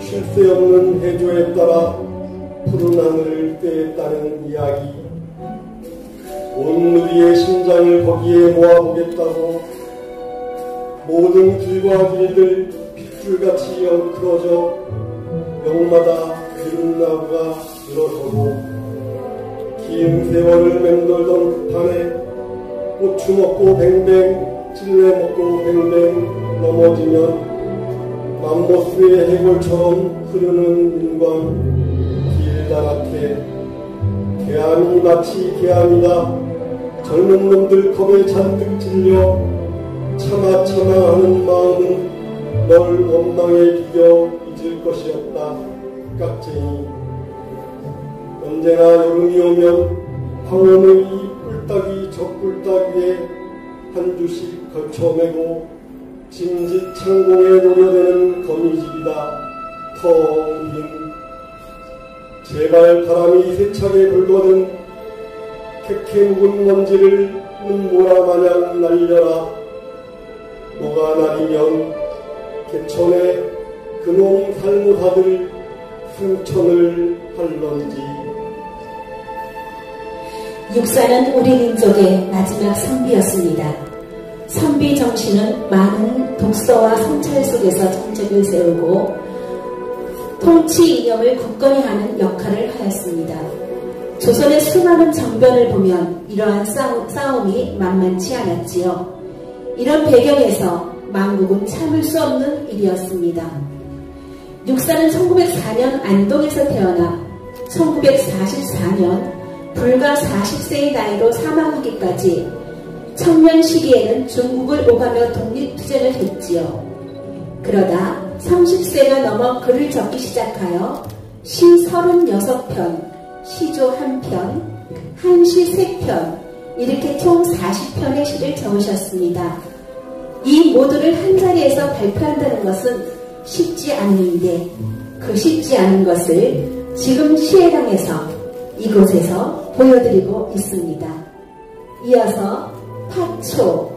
쉴 새 없는 해조에 따라 푸른 하늘을 떼었다는 이야기. 온 누리의 심장을 거기에 모아보겠다고 모든 길과 길들 핏줄같이 엉클어져 명마다 기름 나무가 늘어서고 긴 세월을 맴돌던 판에 고추 먹고 뱅뱅 찔레 먹고 뱅뱅 넘어지면 맘모스의 해골처럼 흐르는 인광 길다랗게 개암이 마치 개암이다. 젊은 놈들 겁에 잔뜩 찔려 차마 하는 마음은 널 원망에 비겨 잊을 것이었다. 깍쟁이. 언제나 여름이 오면 황혼의 이 뿔따귀 저 뿔따귀에 한 주씩 걸쳐매고 짐짓 창공에 노려대는 거미집이다. 텅 빈. 제발 바람이 세차게 불거든 캐캐 묵은 먼지를 눈보라 마냥 날려라. 뭐가 날이면 개천에 그놈 살무사들 승천을 할런지.
육사는 우리 민족의 마지막 선비였습니다. 선비 정신은 많은 독서와 성찰 속에서 정책을 세우고 통치 이념을 굳건히 하는 역할을 하였습니다. 조선의 수많은 정변을 보면 이러한 싸움이 만만치 않았지요. 이런 배경에서 망국은 참을 수 없는 일이었습니다. 육사는 1904년 안동에서 태어나 1944년 불과 40세의 나이로 사망하기까지 청년 시기에는 중국을 오가며 독립투쟁을 했지요. 그러다 30세가 넘어 글을 적기 시작하여 시 36편, 시조 1편, 한시 3편, 이렇게 총 40편의 시를 적으셨습니다. 이 모두를 한자리에서 발표한다는 것은 쉽지 않은데 그 쉽지 않은 것을 지금 시해당에서 이곳에서 보여드리고 있습니다. 이어서 파초,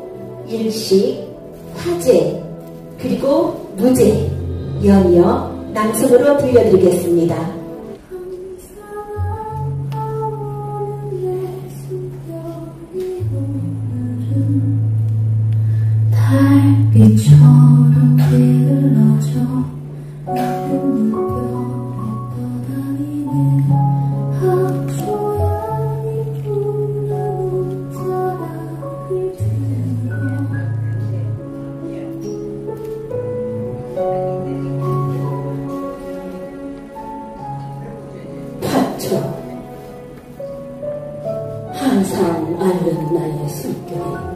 일식, 화제, 그리고 무제, 연이어 낭송으로 들려드리겠습니다.
달빛처럼 길러져 나는 물결에 떠다니는 학초양이 부르는 자락을 들어. 파초 항상 앓는 나의 숨결에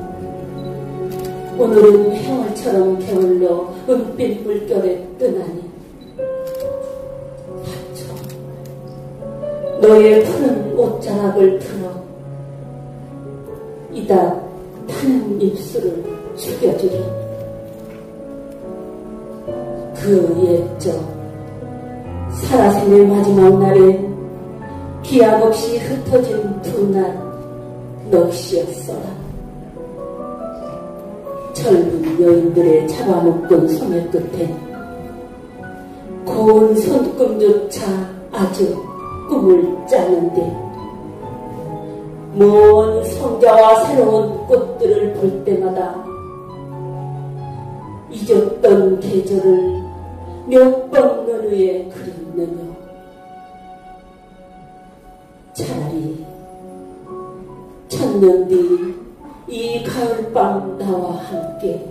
오늘은 해월처럼 게을러 은빛 물결에 뜨나니 파초 너의 푸른 옷자락을 틀어 이다 타는 입술을 죽여주리. 그 옛적 살아생의 마지막 날엔 기약 없이 흩어진 두 날 넋이었어라. 젊은 여인들의 잡아먹던 소매 끝엔 고운 손금조차 아주 꿈을 짜는데 먼 성자와 새로운 꽃들을 볼 때마다 잊었던 계절을 몇 번 눈 위에 그리느며 차라리 천년 뒤 이 가을밤 나와 함께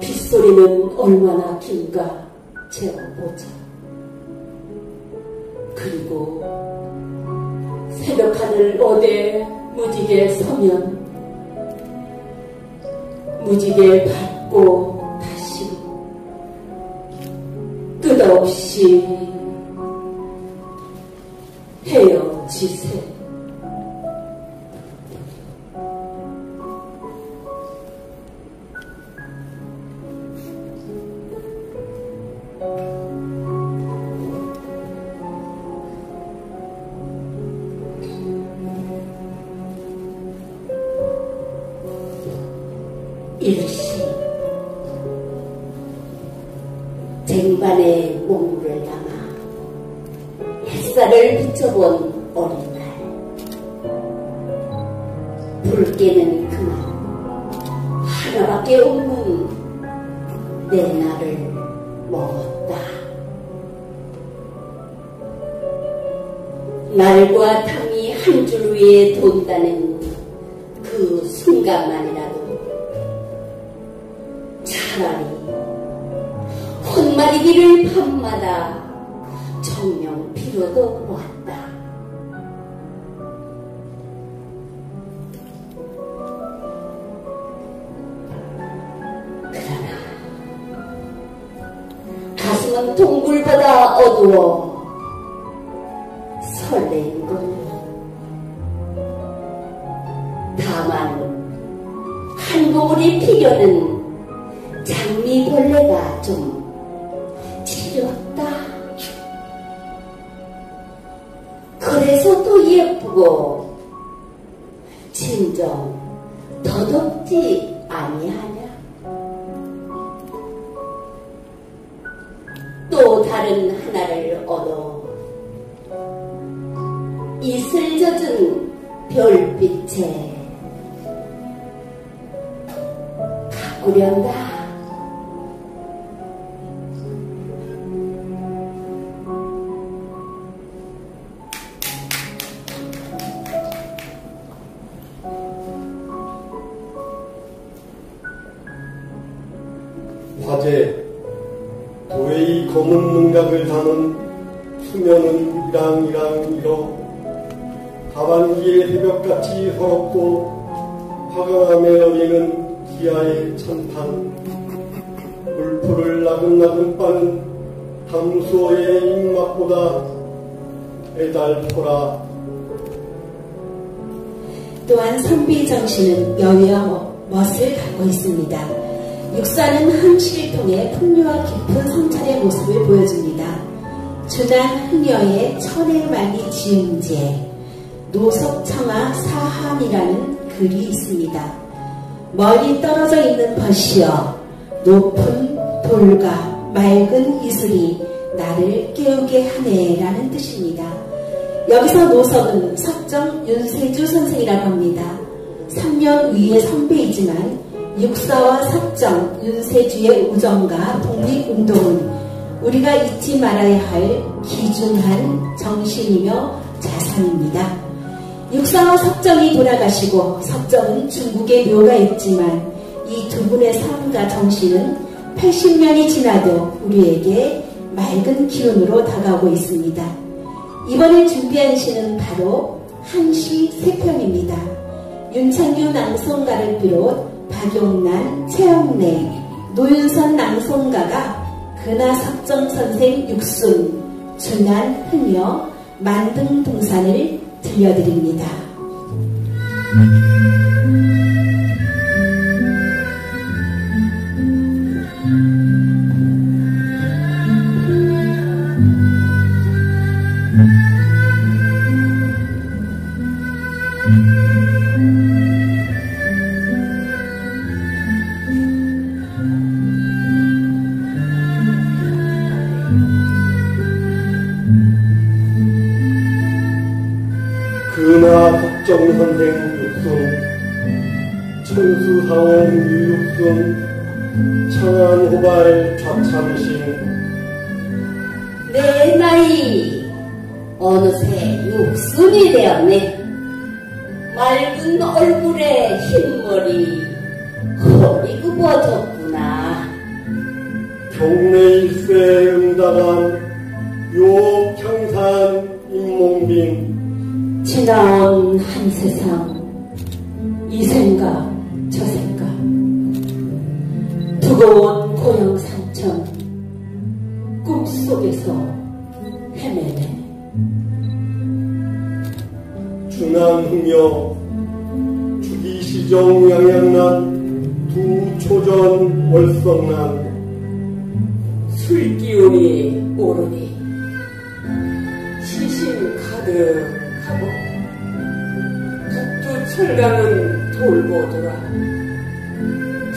빗소리는 얼마나 긴가 재어보자. 그리고 새벽하늘 어대 무지개 서면 무지개 밟고 다시 끝없이 헤어지세. 일시 쟁반에 몸을 담아 햇살을 비춰본 어린 날, 붉게는 그만 하나밖에 없는 내 날을 먹었다. 날과 탐이 한 줄 위에 돈다는 그 순간만이라도 차라리 헛말이기를 밤마다 정령 빌어도 보았다. 그러나 가슴은 동굴보다 어두워 설레는군. 다만 한 고물이 피려는 장미벌레가 좀 지렸다. 그래서 또 예쁘고 진정 더덥지 아니하냐. 또 다른 하나를 얻어 이슬 젖은 별빛에 가꾸련다.
화재, 도의 검은 문각을 담은 수면은 이랑이랑 일어 하반기의 새벽같이 서럽고 화강암에 어리는 기아의 찬판, 물풀을 나긋나긋 빠는 담수어의 입맛보다 애달퍼라.
또한 선비 정신은 여유와 멋을 갖고 있습니다. 육사는 항시를 통해 풍요와 깊은 성찰의 모습을 보여줍니다. 준한 흥녀의 천혜만리 지음제, 노석청아 사한이라는 글이 있습니다. 멀리 떨어져 있는 벗이여 높은 돌과 맑은 이슬이 나를 깨우게 하네라는 뜻입니다. 여기서 노석은 석정 윤세주 선생이라고 합니다. 3년 위의 선배이지만 육사와 석정, 윤세주의 우정과 독립운동은 우리가 잊지 말아야 할 귀중한 정신이며 자산입니다. 육사와 석정이 돌아가시고 석정은 중국에 묘가 있지만 이 두 분의 삶과 정신은 80년이 지나도 우리에게 맑은 기운으로 다가오고 있습니다. 이번에 준비한 시는 바로 한시 세편입니다. 윤창규 낭송가를 비롯 박용란, 최영래, 노윤선 낭송가가 근하석정 선생 육순, 준한 흥녀, 만등 동산을 들려드립니다.
박정선생 육순, 천수사원 유육순, 창안호발 좌참신.
내 나이 어느새 육순이 되었네. 맑은 얼굴에 흰머리 허리 굽어졌구나.
경내 일세 응당한 요평산 임몽빈.
지나온 한 세상 이 생각 저 생각 두고온 고향 산천 꿈속에서 헤매네.
중난흥여 주기시정 양양난 두초전 월성난.
술기운이 오르니 시신 가득하고 북두 철강은 돌고 돌아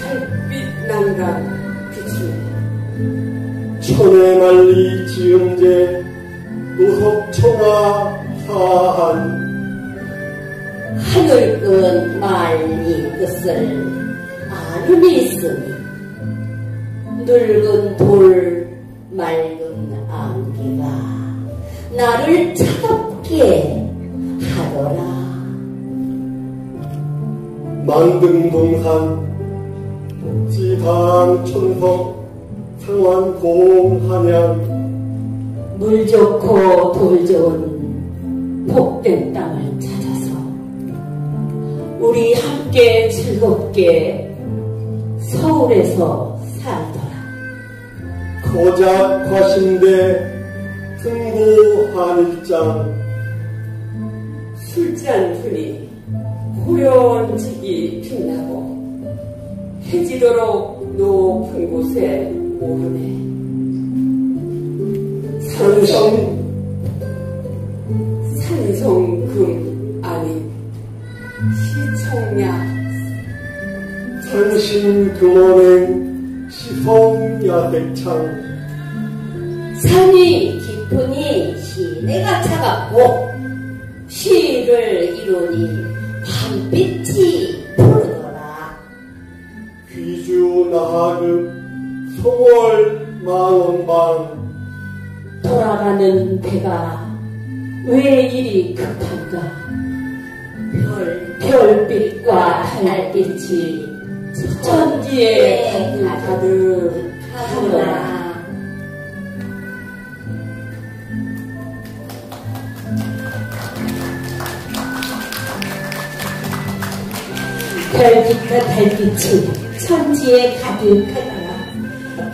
달빛 난간 비추네.
천에 말리 지음제 노석청아 사한.
하늘끝 말리 끝을 아름이 있으니 늙은 돌 맑은 안개가 나를 차갑게 하더라.
만등동산 지당 천석 상완공 한양.
물 좋고 돌 좋은 복된 땅을 찾아서 우리 함께 즐겁게 서울에서 살더라.
거작 과신대 등고 한일장.
술잔 분이 고연직이 빛나고 해지도록 높은 곳에 오르네. 산성금 아닌 시청야.
산신금원행 시성야백창.
산이 깊으니 시내가 차갑고 시를 이루니 밤빛이 푸르더라.
귀주 나하급 소월 만원방.
돌아가는 배가 왜 이리 급한가. 별빛과 달빛이 천지에 가득하더라. 별빛과 달빛이 천지에 가득하더라.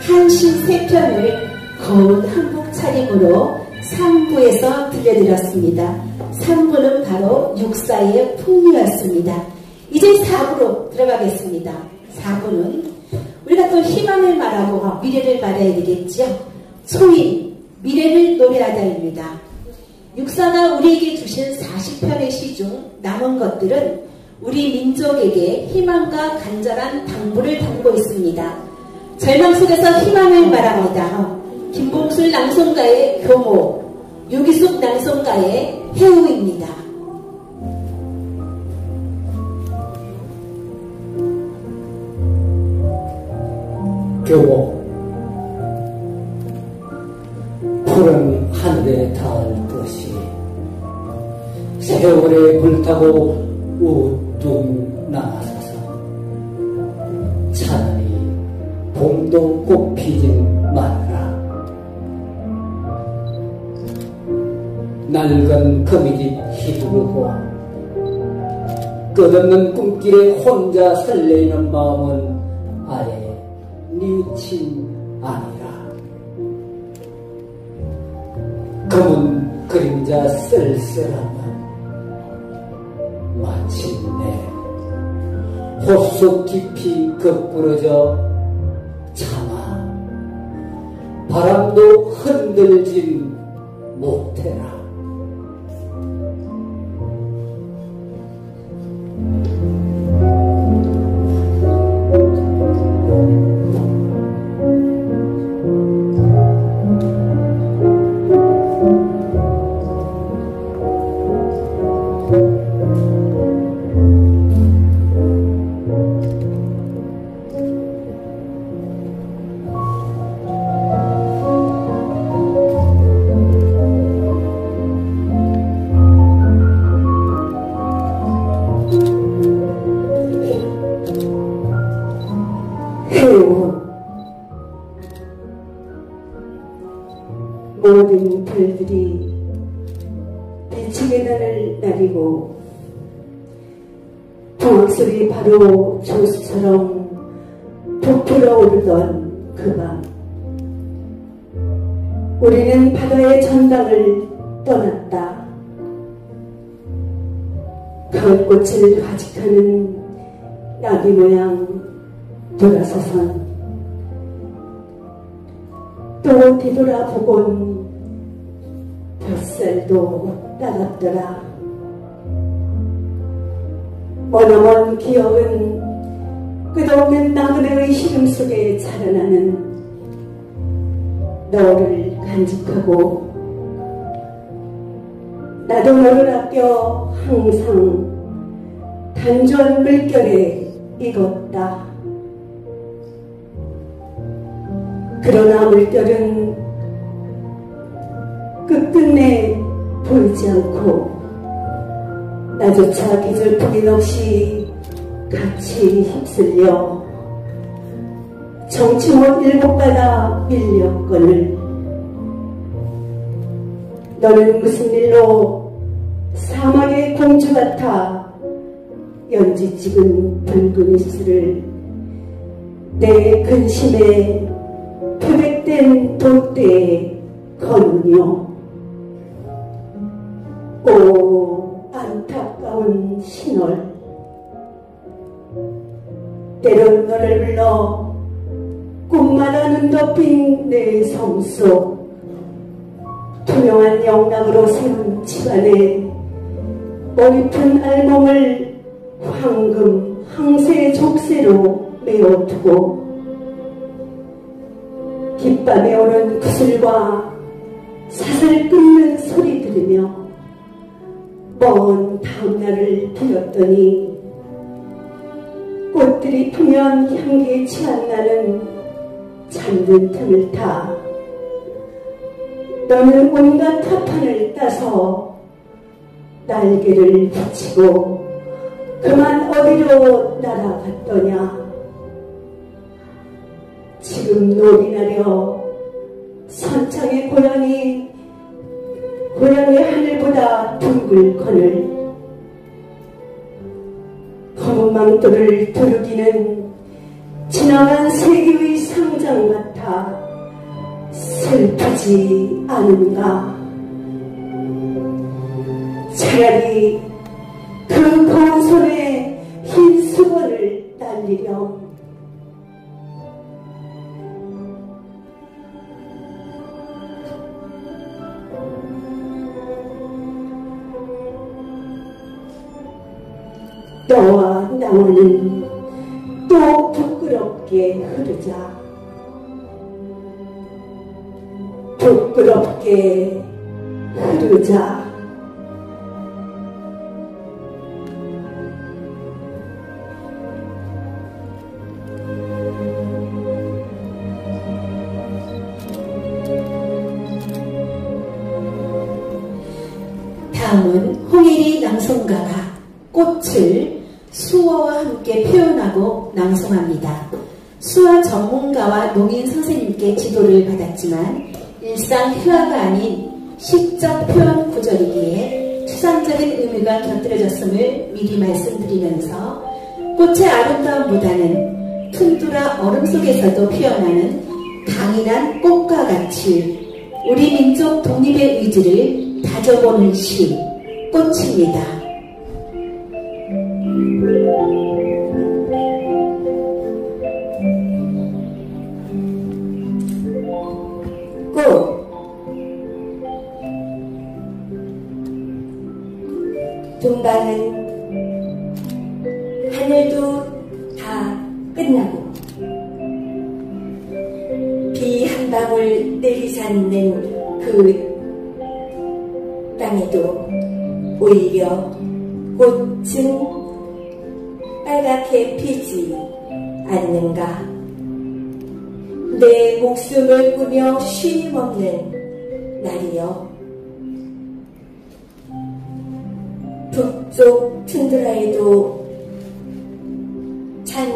한신 세 편을 거운 한복 차림으로 3부에서 들려드렸습니다. 3부는 바로 육사의 풍류였습니다. 이제 4부로 들어가겠습니다. 4부는 우리가 또 희망을 말하고 미래를 말해야 되겠죠. 소위 미래를 노래하다입니다. 육사가 우리에게 주신 40편의 시 중 남은 것들은 우리 민족에게 희망과 간절한 당부를 담고 있습니다. 절망 속에서 희망을 말합니다. 김봉술 낭송가의 교모, 유기숙 낭송가의 해우입니다.
교모. 푸른 하늘에 닿을 듯이 세월에 불타고 우뚝 남아서서 차라리 봄도 꽃 피진 말아라. 낡은 거미집 휘두르고 끝없는 꿈길에 혼자 설레이는 마음은 아예 뉘우침 아니라. 검은 그림자 쓸쓸하면 마침내 호수 깊이 거꾸러져 차마 바람도 흔들진 못해라.
모든 별들이 빛의 계단을 나리고 동학설이 바로 조수처럼 부풀어 오르던 그 밤, 우리는 바다의 전당을 떠났다. 가을꽃을 가직하는 나비 모양 돌아서선 또 뒤돌아보곤 뱃살도 따갑더라. 머나먼 기억은 끝없는 나그네의 시름 속에 자라나는 너를 간직하고 나도 너를 아껴 항상 단조한 물결에 익었다. 그러나 물결은 끝끝내 보이지 않고 나조차 기절폭인 없이 같이 휩쓸려 정치못 일곱 바다 밀렸거늘 너는 무슨 일로 사막의 공주 같아 연지 찍은 붉은 입술을 내 근심에 표백된 돛대에 거느뇨. 오 안타까운 신월, 때론 너를 불러 꿈마다 눈 덮인 내 섬속 투명한 영락으로 세운 집안에 머리푼 알몸을 황금 항세 족쇄로 메어두고 깃밤에 오는 구슬과 사슬 끊는 소리 들으며 먼 다음날을 빌었더니 꽃들이 피면 향기에 취한 나는 잠든 틈을 타 너는 온갖 타판을 따서 날개를 붙이고 그만 어디로 날아갔더냐. 지금 놀이나려 선창의 고향이 하늘보다 둥글거늘 검은 망토를 두르기는 지나간 세기의 상장 같아 슬프지 않은가. 차라리 그 거운 손에 흰 수건을 날리렴. 너와 나와는 또 부끄럽게 흐르자. 부끄럽게 흐르자.
다음은 홍일이 낭송가가 꽃을 수어와 함께 표현하고 낭송합니다. 수어 전문가와 농인 선생님께 지도를 받았지만 일상 회화가 아닌 시적 표현 구절이기에 추상적인 의미가 곁들여졌음을 미리 말씀드리면서 꽃의 아름다움보다는 툰두라 얼음 속에서도 피어나는 강인한 꽃과 같이 우리 민족 독립의 의지를 다져보는 시 꽃입니다.
꽃. 동방은 하늘도 다 끝나고 비 한 방울 내리지 않는 그 땅에도 오히려 꽃은 빨갛게 피지 않는가. 내 목숨을 꾸며 쉼없는 날이여. 북쪽 툰드라에도 찬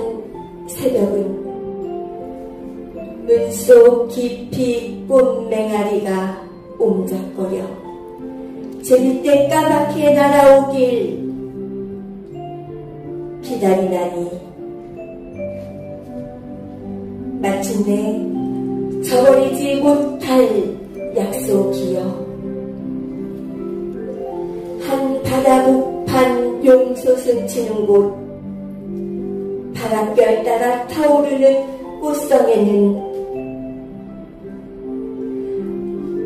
새벽은 물속 깊이 꽃 맹아리가
옴작거려 제비떼 까맣게 날아오길 기다리나니 마침내 저버리지 못할 약속이여 한 바다북판 용소 스치는 곳 바람결 따라 타오르는 꽃성에는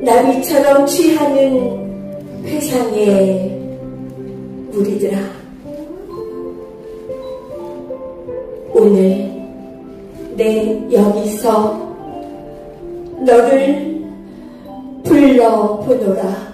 나비처럼 취하는 회상의 무리들아, 오늘 내 여기서 너를 불러보노라.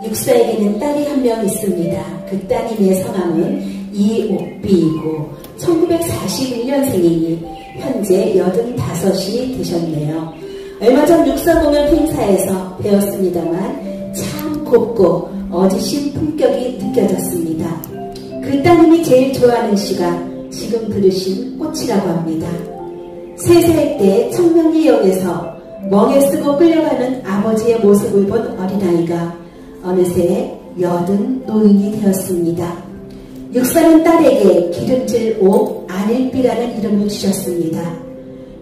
육사에게는 딸이 한 명 있습니다. 그 따님의 성함은 이옥비이고 1941년생이니 현재 85이 되셨네요. 얼마 전 육사 공연 행사에서 배웠습니다만 참 곱고 어지신 품격이 느껴졌습니다. 그 따님이 제일 좋아하는 시가 지금 들으신 꽃이라고 합니다. 3살 때 청명리역에서 멍에 쓰고 끌려가는 아버지의 모습을 본 어린아이가 어느새 80 노인이 되었습니다. 육사는 딸에게 기름질 옥 안일비라는 이름을 주셨습니다.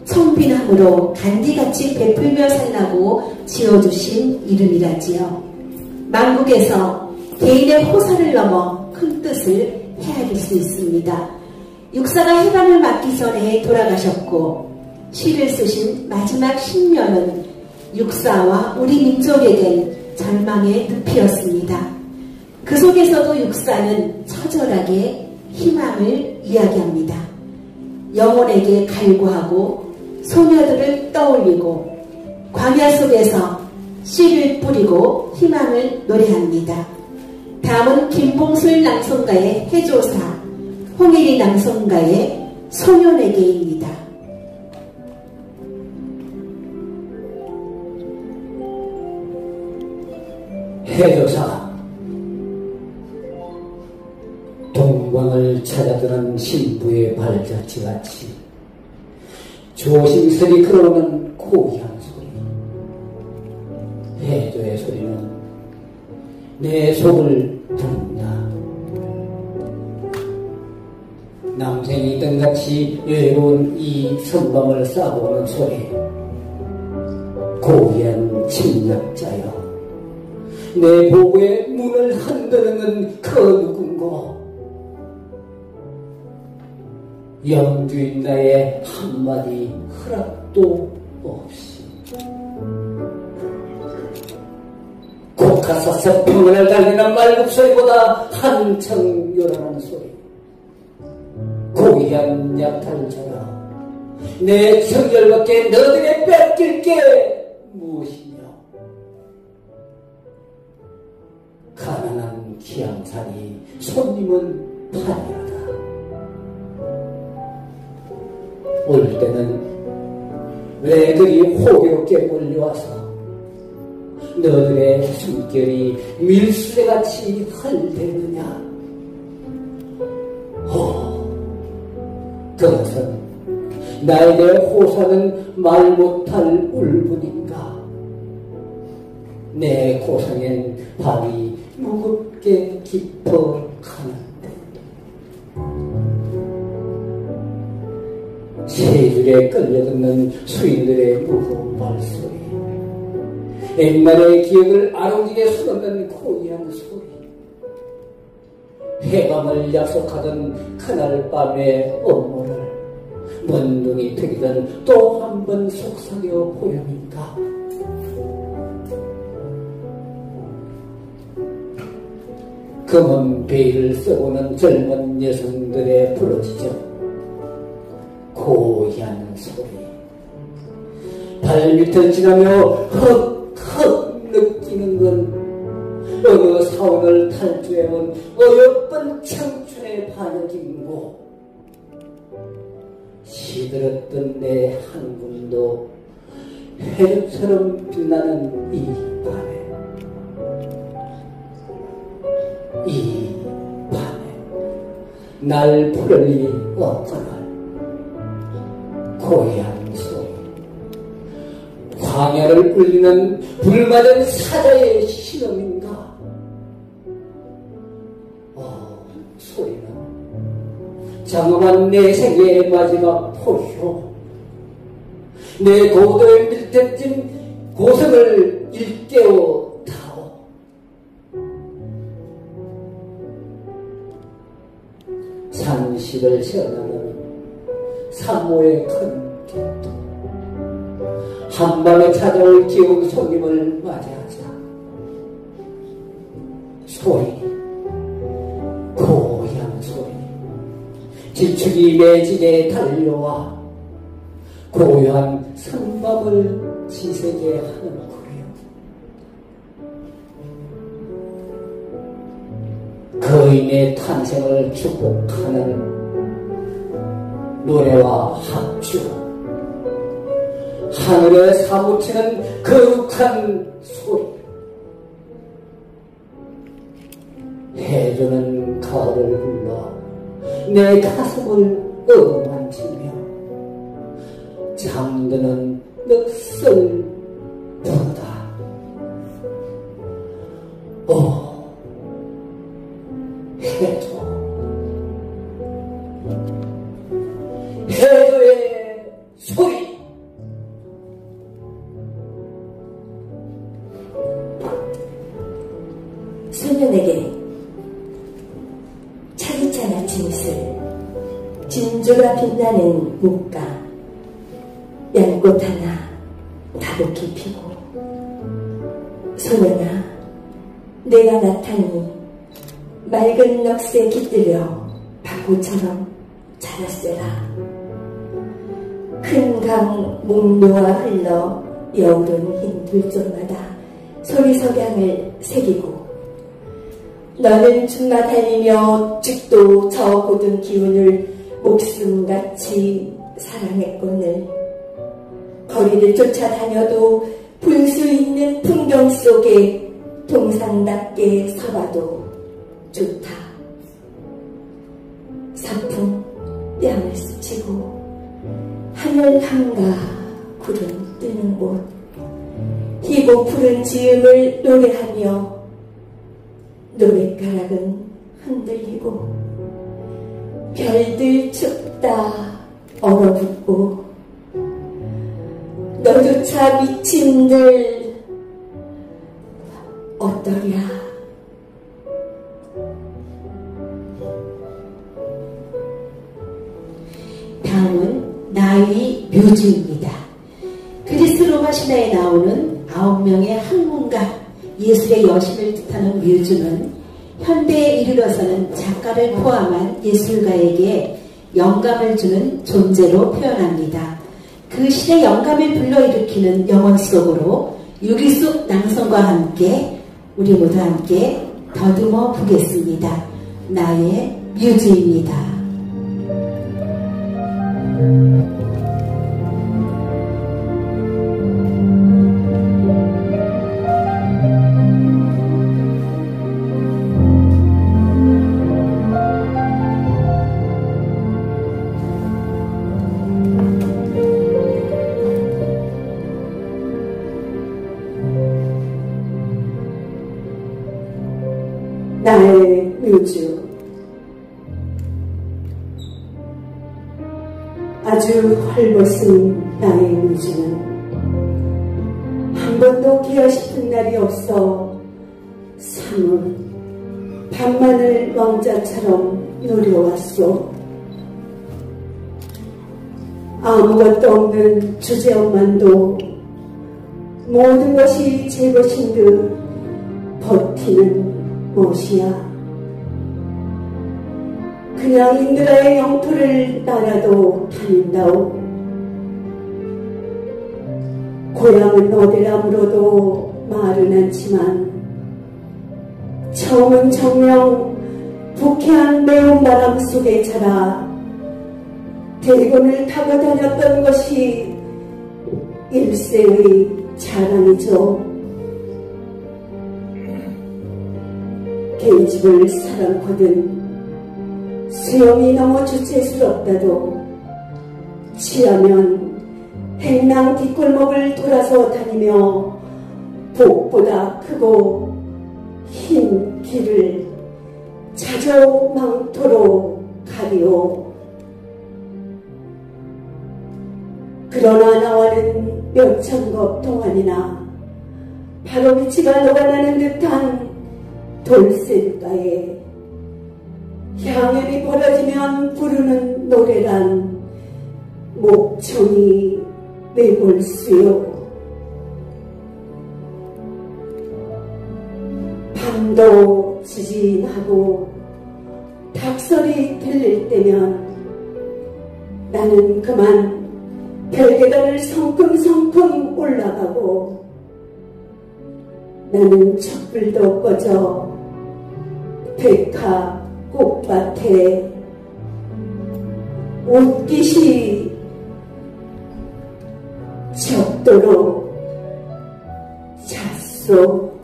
청빈함으로 간디같이 베풀며 살라고 지어주신 이름이라지요. 만국에서 개인의 호사를 넘어 큰 뜻을 헤아릴 수 있습니다. 육사가 해방을 맞기 전에 돌아가셨고 시를 쓰신 마지막 10년은 육사와 우리 민족에겐 절망의 늪이었습니다. 그 속에서도 육사는 처절하게 희망을 이야기합니다. 영혼에게 갈구하고 소녀들을 떠올리고 광야 속에서 씨를 뿌리고 희망을 노래합니다. 다음은 김봉술 낭송가의 해조사, 홍일이 낭송가의 소년에게입니다.
해조사, 동방을 찾아드는 신부의 발자취같이 조심스레 걸어오는 고향 소리. 해조의 소리는 내 속을 든다. 남생이 등같이 외로운 이 선방을 싸보는 소리. 고향 침략자여, 내 보고의 문을 흔드는 그 누군고. 영주인 나의 한마디 허락도 없이 곡하사서 평원을 달리는 말굽소리보다 한층 요란한 소리. 고귀한 약탈자라, 내 청결밖에 너들의 뺏길 게 무엇이냐. 가난한 기양산이 손님은 판이하다. 올 때는 왜 그리 호기롭게 몰려와서 너들의 숨결이 밀수레같이 헐대느냐. 그것은 나에 대해 호사는 말 못할 울분인가. 내 고상엔 밤이 무겁게 깊어 가는데 세 줄에 끌려듣는 수인들의 무거운 발소리, 옛날의 기억을 아롱지게 수놓는 고이한 소리, 해방을 약속하던 그날 밤의 업무를 먼둥이 되기던 또 한 번 속삭여 보였는가. 검은 베일을 써보는 젊은 여성들의 부러지죠. 고향 소리. 발밑을 지나며 헉헉 느끼는 건 어느 사원을 탈주해온 어여쁜 청춘의 반역인고, 시들었던 내 한군도 해적처럼 빛나는 이 밤에, 이 밤에 날 부를 리 없거늘 고향 소리, 광야를 울리는 불맞은 사자의 신음인가? 소리는 장엄한 내 생애의 마지막 포효, 내 고도에 밀대찜 고성을 일깨워 타오. 산식을 전하는 산모의 큰 객도, 한밤에 찾아올 기운 손님을 맞이하자. 소리, 고향 소리, 지축이 매진에 달려와 고요한 산밤을 지새게 하는 거요. 거인의 탄생을 축복하는 노래와 합주, 하늘에 사무치는 거룩한 소리, 해주는 가을을 불러 내 가슴을 어루만지며 잠드는 넋을 부르다. 해줘, 해줘의 소리.
소년에게 차디찬 아침 이슬, 진주가 빛나는 문가, 연꽃 하나 다독히 피고, 소년아, 내가 나타니 맑은 넋에 깃들여 밭꽃처럼 자랐으라. 큰 강 목묘와 흘러 여울은 흰 들쪽마다 소리석양을 새기고, 너는 춤마 달리며 죽도 저 고든 기운을 목숨같이 사랑했거늘. 거리를 쫓아다녀도 볼 수 있는 풍경 속에 동상답게 서봐도 좋다. 사풍 뺨을 스치고 하늘 한가 구름 뜨는 곳, 희고 푸른 지음을 노래하며 노랫가락은 흔들리고 별들 춥다 얼어붙고 너조차 미친들 어떠랴.
다음은 나의 묘주입니다. 그리스 로마 신화에 나오는 9명의 학문가 예술의 여신을 뜻하는 묘주는 현대에 이르러서는 작가를 포함한 예술가에게 영감을 주는 존재로 표현합니다. 그 신의 영감을 불러일으키는 영혼 속으로 유기숙 낭송과 함께 우리 모두 함께 더듬어 보겠습니다. 나의 묘주입니다.
나의 묘주. 아주 헐벗은 나의 묘주는 한 번도 기어 싶은 날이 없어 사뭇 밤마늘 왕자처럼 노려왔소. 아무것도 없는 주제엄만도 모든 것이 제 것인 듯 버티는 무엇이야. 그냥 인드라의 영토를 따라도 다닌다오. 고향은 어디라물어도 말은 않지만 처음은 정녕 부쾌한 매운 바람 속에 자라 대군을 타고 다녔던 것이 일세의 자랑이죠. 계집을 사랑거든 수염이 너무 주체스럽다도
취하면 행랑 뒷골목을 돌아서 다니며 복보다 크고 흰 길을 자저망토로 가리오. 그러나 나와는 몇천겁 동안이나 바로 위치가 녹아나는 듯한 돌쇠가에 향연이 벌어지면 부르는 노래란 목청이 내볼수요. 밤도 지진하고 닭소리 들릴 때면 나는 그만 별계단을 성큼성큼 올라가고 나는 촛불도 꺼져 백화 꽃밭에 옷깃이 적도록 잤소.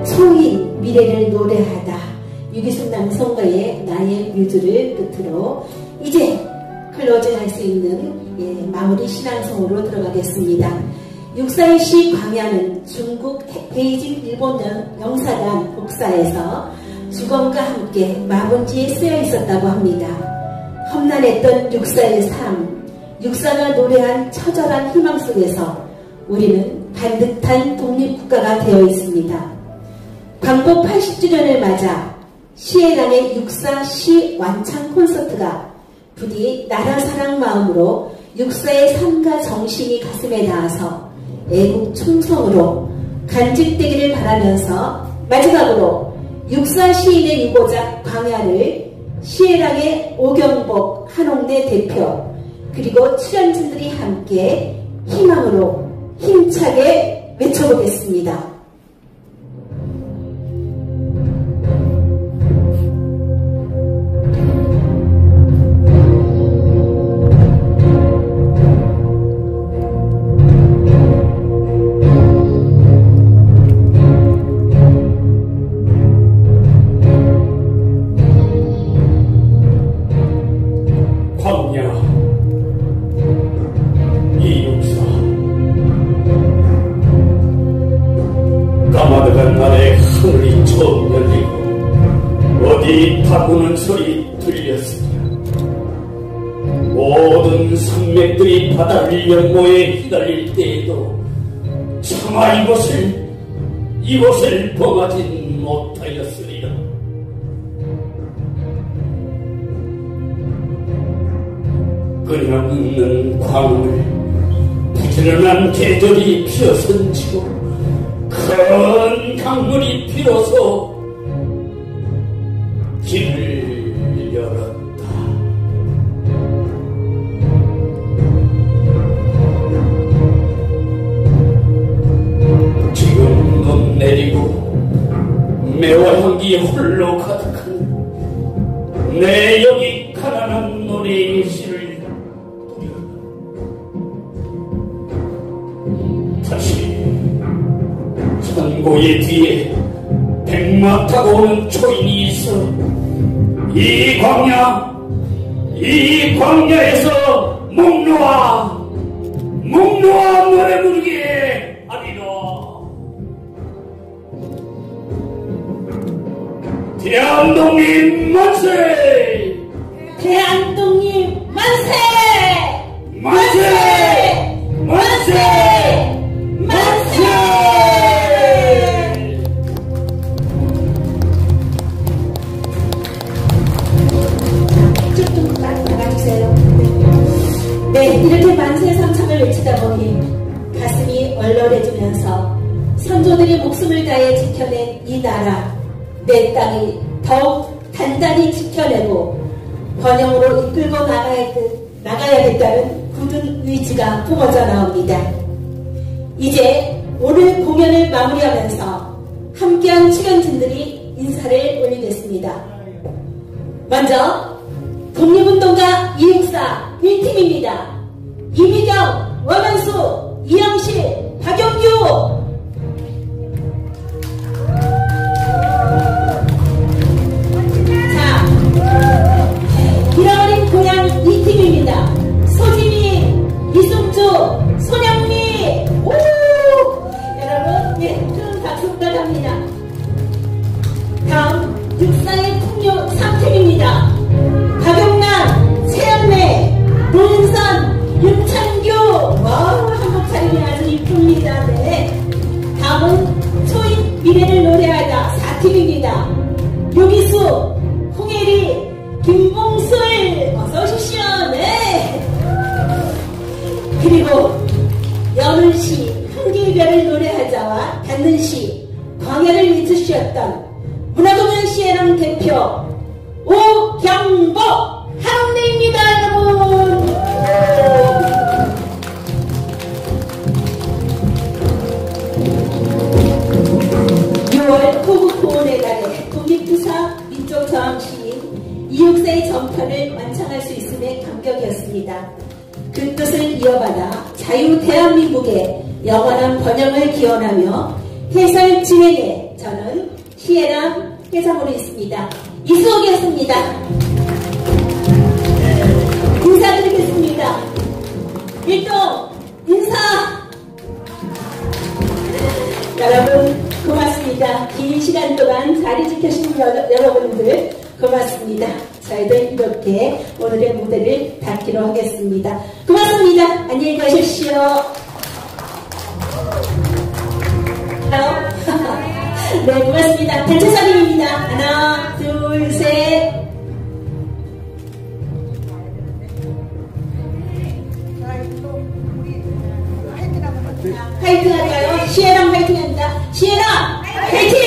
소위 미래를 노래하다. 유기순 낭송가의 나의 뮤즈를 끝으로 이제 클로징할 수 있는 마무리 신앙송으로 들어가겠습니다. 육사일시 광야는 중국 베이징 일본 영사관 복사에서 주검과 함께 마본지에 쓰여 있었다고 합니다. 험난했던 육사의 삶, 육사가 노래한 처절한 희망 속에서 우리는 반듯한 독립국가가 되어 있습니다. 광복 80주년을 맞아 시해랑의 육사 시 완창 콘서트가 부디 나라 사랑 마음으로 육사의 삶과 정신이 가슴에 닿아서 애국 충성으로 간직되기를 바라면서 마지막으로 육사 시인의 유고작 광야를 시해랑의 오경복 한옥내 대표 그리고 출연진들이 함께 희망으로 힘차게 외쳐보겠습니다.
타구는 소리 들렸으랴. 모든 산맥들이 바다를 연모에 휘날릴 때에도 차마 이곳을 범하진 못하였으리라. 끊임없는 광음을 부지런한 계절이 피어선치고 큰 강물이 비로소 길을 열었다. 지금 눈 내리고 매화향기 홀로 가득한 내 여기 가난한 노래의 시를 뿌렸다. 다시 천고의 뒤에 백마 타고 오는 초인이 있어 이 광야에서 목 놓아 노래 부르게 하리라. 대한독립 만세!
대한독립 만세!
만세! 만세! 만세!
네, 이렇게 만세 삼창을 외치다 보니 가슴이 얼얼해지면서 선조들이 목숨을 다해 지켜낸 이 나라, 내 땅이 더욱 단단히 지켜내고 번영으로 이끌고 나가야겠다는 굳은 의지가 뿜어져 나옵니다. 이제 오늘 공연을 마무리하면서 함께한 출연진들이 인사를 올리겠습니다. 먼저 독립운동가 이육사 1팀입니다. 이미경, 원만수, 이영실, 박영규, 여러분께 큰 박수 부탁합니다. 다음 육사의 풍요 3팀입니다. 박용남, 세연매, 문선, 윤창규. 한국 차림이 아주 이쁩니다. 네. 다음은 소인 미래를 노래하다 4팀입니다. 유기수, 홍혜리, 김봉술. 어서 오십시오. 네. 그리고 여는시, 흥길별을 노래하자와 닿는시, 광야를 이투시였던 문화공연 시에랑 대표 오경복 한옥내입니다. 여러분. 6월 호국보훈의 달에 독립투사 민족 저항시인 이육사의 전편을 완창할 수 있음에 감격이었습니다. 그 뜻을 이어받아 자유 대한민국의 영원한 번영을 기원하며 해설 진행에 저는 시혜람 회장으로 있습니다. 이수옥이었습니다. 인사드리겠습니다. 1동 인사. 여러분 고맙습니다. 긴 시간 동안 자리 지켜주신 여러분들 고맙습니다. 저희들 이렇게 오늘의 무대를 닫기로 하겠습니다. 고맙습니다. 안녕히 가십시오. 네, 고맙습니다. 단체 사진입니다. 하나, 둘, 셋. 화이팅 할까요? 시에랑 화이팅 합니다. 시에랑 화이팅!